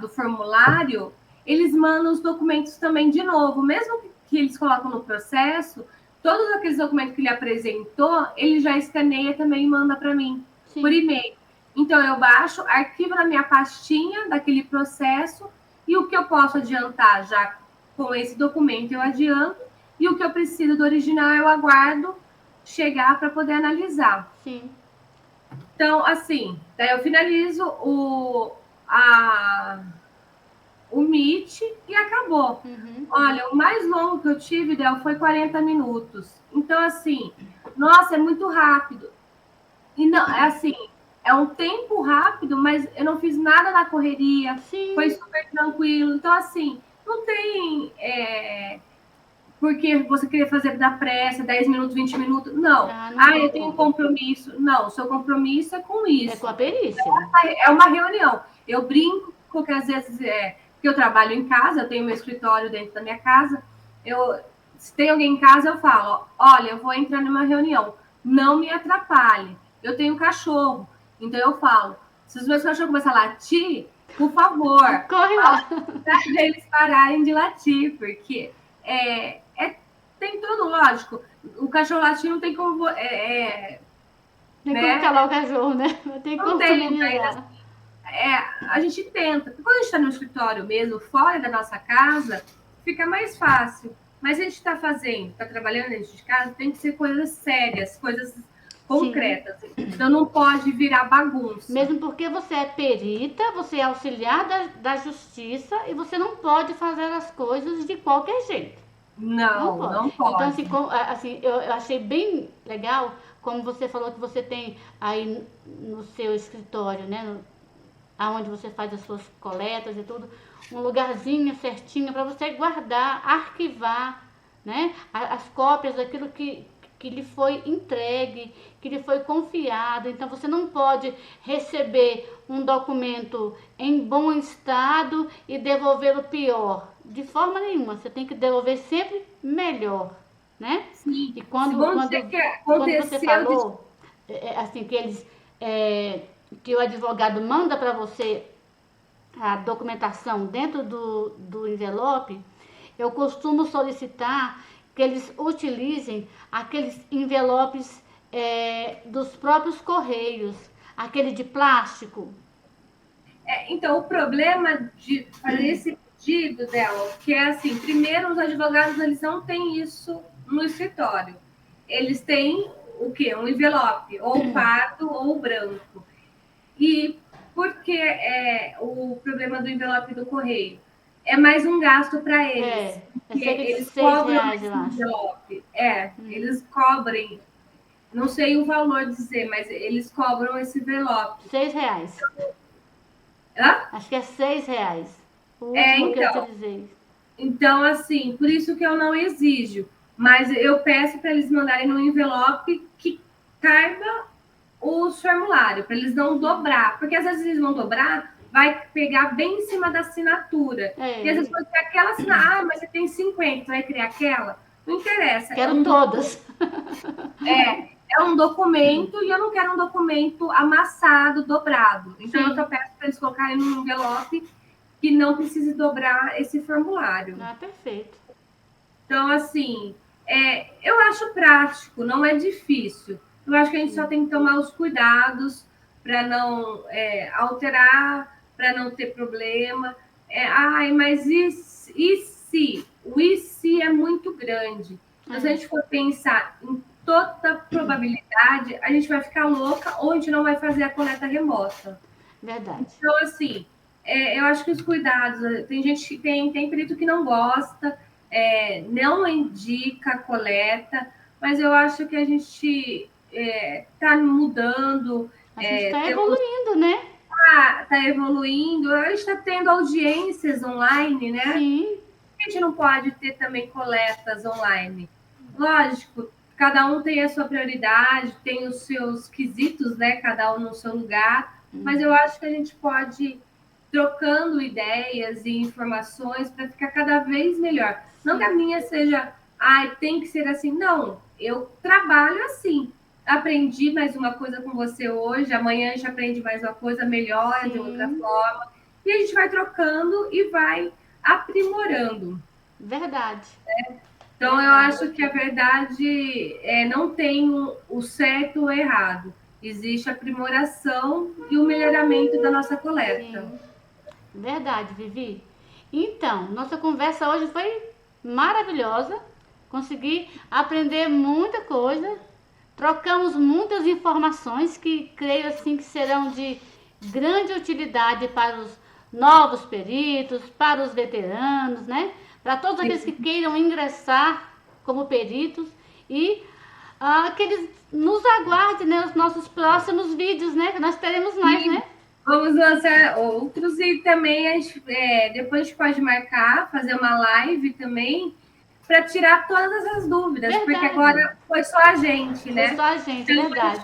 do formulário, eles mandam os documentos também de novo. Mesmo que eles colocam no processo, todos aqueles documentos que ele apresentou, ele já escaneia também e manda para mim, por e-mail. Então, eu baixo, arquivo na minha pastinha daquele processo, e o que eu posso adiantar já com esse documento eu adianto, e o que eu preciso do original eu aguardo chegar para poder analisar. Sim. Então, assim, daí eu finalizo o Meet e acabou. Olha, o mais longo que eu tive, Del, foi 40 minutos. Então, assim, nossa, é muito rápido. E não, assim, é um tempo rápido, mas eu não fiz nada na correria. Sim. Foi super tranquilo. Então, assim, não tem... porque você queria fazer da pressa, 10 minutos, 20 minutos. Não. Eu tenho um compromisso. Não, o seu compromisso é com isso. É com a perícia. É uma reunião. Eu brinco, porque às vezes porque eu trabalho em casa, eu tenho meu escritório dentro da minha casa. Se tem alguém em casa, eu falo, olha, eu vou entrar numa reunião. Não me atrapalhe. Eu tenho um cachorro. Então eu falo, se os meus cachorros começarem a latir, por favor, corre lá. Para eles pararem de latir, porque tem tudo, lógico. O cachorro latir não tem como. Tem como calar o cachorro, né? Tem como amenizar. A gente tenta. Quando a gente está no escritório mesmo, fora da nossa casa, fica mais fácil. Mas a gente está trabalhando dentro de casa, tem que ser coisas sérias, coisas concretas. Sim. Então não pode virar bagunça. Mesmo porque você é perita, você é auxiliar da justiça e você não pode fazer as coisas de qualquer jeito. Não pode. Então, assim, eu achei bem legal como você falou que você tem aí no seu escritório, né? Aonde você faz as suas coletas e tudo, um lugarzinho certinho para você guardar, arquivar, né? As cópias daquilo que lhe foi entregue, que lhe foi confiado. Então, você não pode receber um documento em bom estado e devolvê-lo pior. De forma nenhuma. Você tem que devolver sempre melhor, né? Sim. E quando você falou, assim, que o advogado manda para você a documentação dentro do envelope, eu costumo solicitar que eles utilizem aqueles envelopes dos próprios correios, aquele de plástico. Então, o problema de fazer esse pedido dela, que é assim, primeiro, os advogados, eles não têm isso no escritório. Eles têm o quê? Um envelope, ou pardo ou branco. E por que o problema do envelope do correio? É mais um gasto para eles. Eles cobram esse envelope. Eles cobrem. Não sei o valor dizer, mas eles cobram esse envelope. R$6. Acho que é R$6. O último que eu utilizei. Então, assim, por isso que eu não exijo. Mas eu peço para eles mandarem no envelope que caiba os formulários, para eles não dobrar. Porque às vezes eles vão dobrar, vai pegar bem em cima da assinatura. E às vezes pode ter aquela assinatura, mas você tem 50, você vai criar aquela? Não interessa. Quero todas. É um documento e eu não quero um documento amassado, dobrado. Então, eu só peço para eles colocarem num envelope que não precise dobrar esse formulário. Ah, perfeito. Então, assim, eu acho prático, não é difícil. Eu acho que a gente só tem que tomar os cuidados para não alterar, para não ter problema. Mas e se? O e se é muito grande. Então, se a gente for pensar em toda probabilidade, a gente vai ficar louca ou a gente não vai fazer a coleta remota. Verdade. Então, assim, eu acho que os cuidados, tem gente, tem perito que não gosta, não indica a coleta, mas eu acho que a gente está mudando. A gente está evoluindo, né? Está evoluindo, a gente está tendo audiências online, né? Sim. A gente não pode ter também coletas online. Lógico, cada um tem a sua prioridade, tem os seus quesitos, né? Cada um no seu lugar, mas eu acho que a gente pode ir trocando ideias e informações para ficar cada vez melhor. Não que a minha seja, tem que ser assim. Não, eu trabalho assim. Aprendi mais uma coisa com você hoje, amanhã a gente aprende mais uma coisa melhor, de outra forma. E a gente vai trocando e vai aprimorando. Verdade. Então, eu acho que a verdade não tem o certo ou o errado. Existe a aprimoração e o melhoramento da nossa coleta. Sim. Verdade, Vivi. Então, nossa conversa hoje foi maravilhosa. Consegui aprender muita coisa. Trocamos muitas informações que creio assim que serão de grande utilidade para os novos peritos, para os veteranos, né? Para todos aqueles que queiram ingressar como peritos e que eles nos aguardem, né, os nossos próximos vídeos, né? Que nós teremos mais, né? Vamos lançar outros e também depois a gente pode marcar, fazer uma live também para tirar todas as dúvidas, Verdade. porque agora foi só a gente, né? Foi só a gente, então, verdade.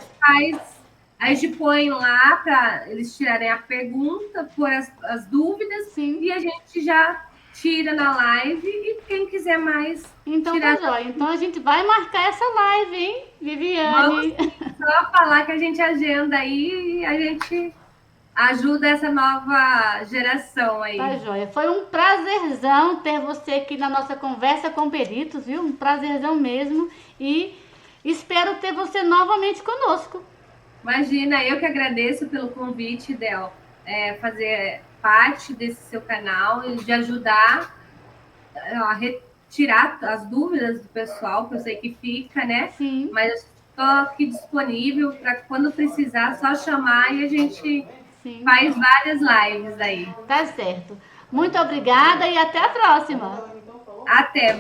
A gente põe lá para eles tirarem a pergunta, pôr as dúvidas. Sim. E a gente já tira na live e quem quiser mais então tirar... Tá jóia. Então a gente vai marcar essa live, hein, Viviane? Vamos só falar que a gente agenda aí e a gente ajuda essa nova geração aí. Tá jóia. Foi um prazerzão ter você aqui na nossa conversa com peritos, viu? Um prazerzão mesmo. E espero ter você novamente conosco. Imagina, eu que agradeço pelo convite, Del, fazer parte desse seu canal e de ajudar a retirar as dúvidas do pessoal, que eu sei que fica, né? Sim. Mas eu estou aqui disponível para quando precisar, só chamar e a gente faz várias lives aí. Tá certo. Muito obrigada e até a próxima. Até.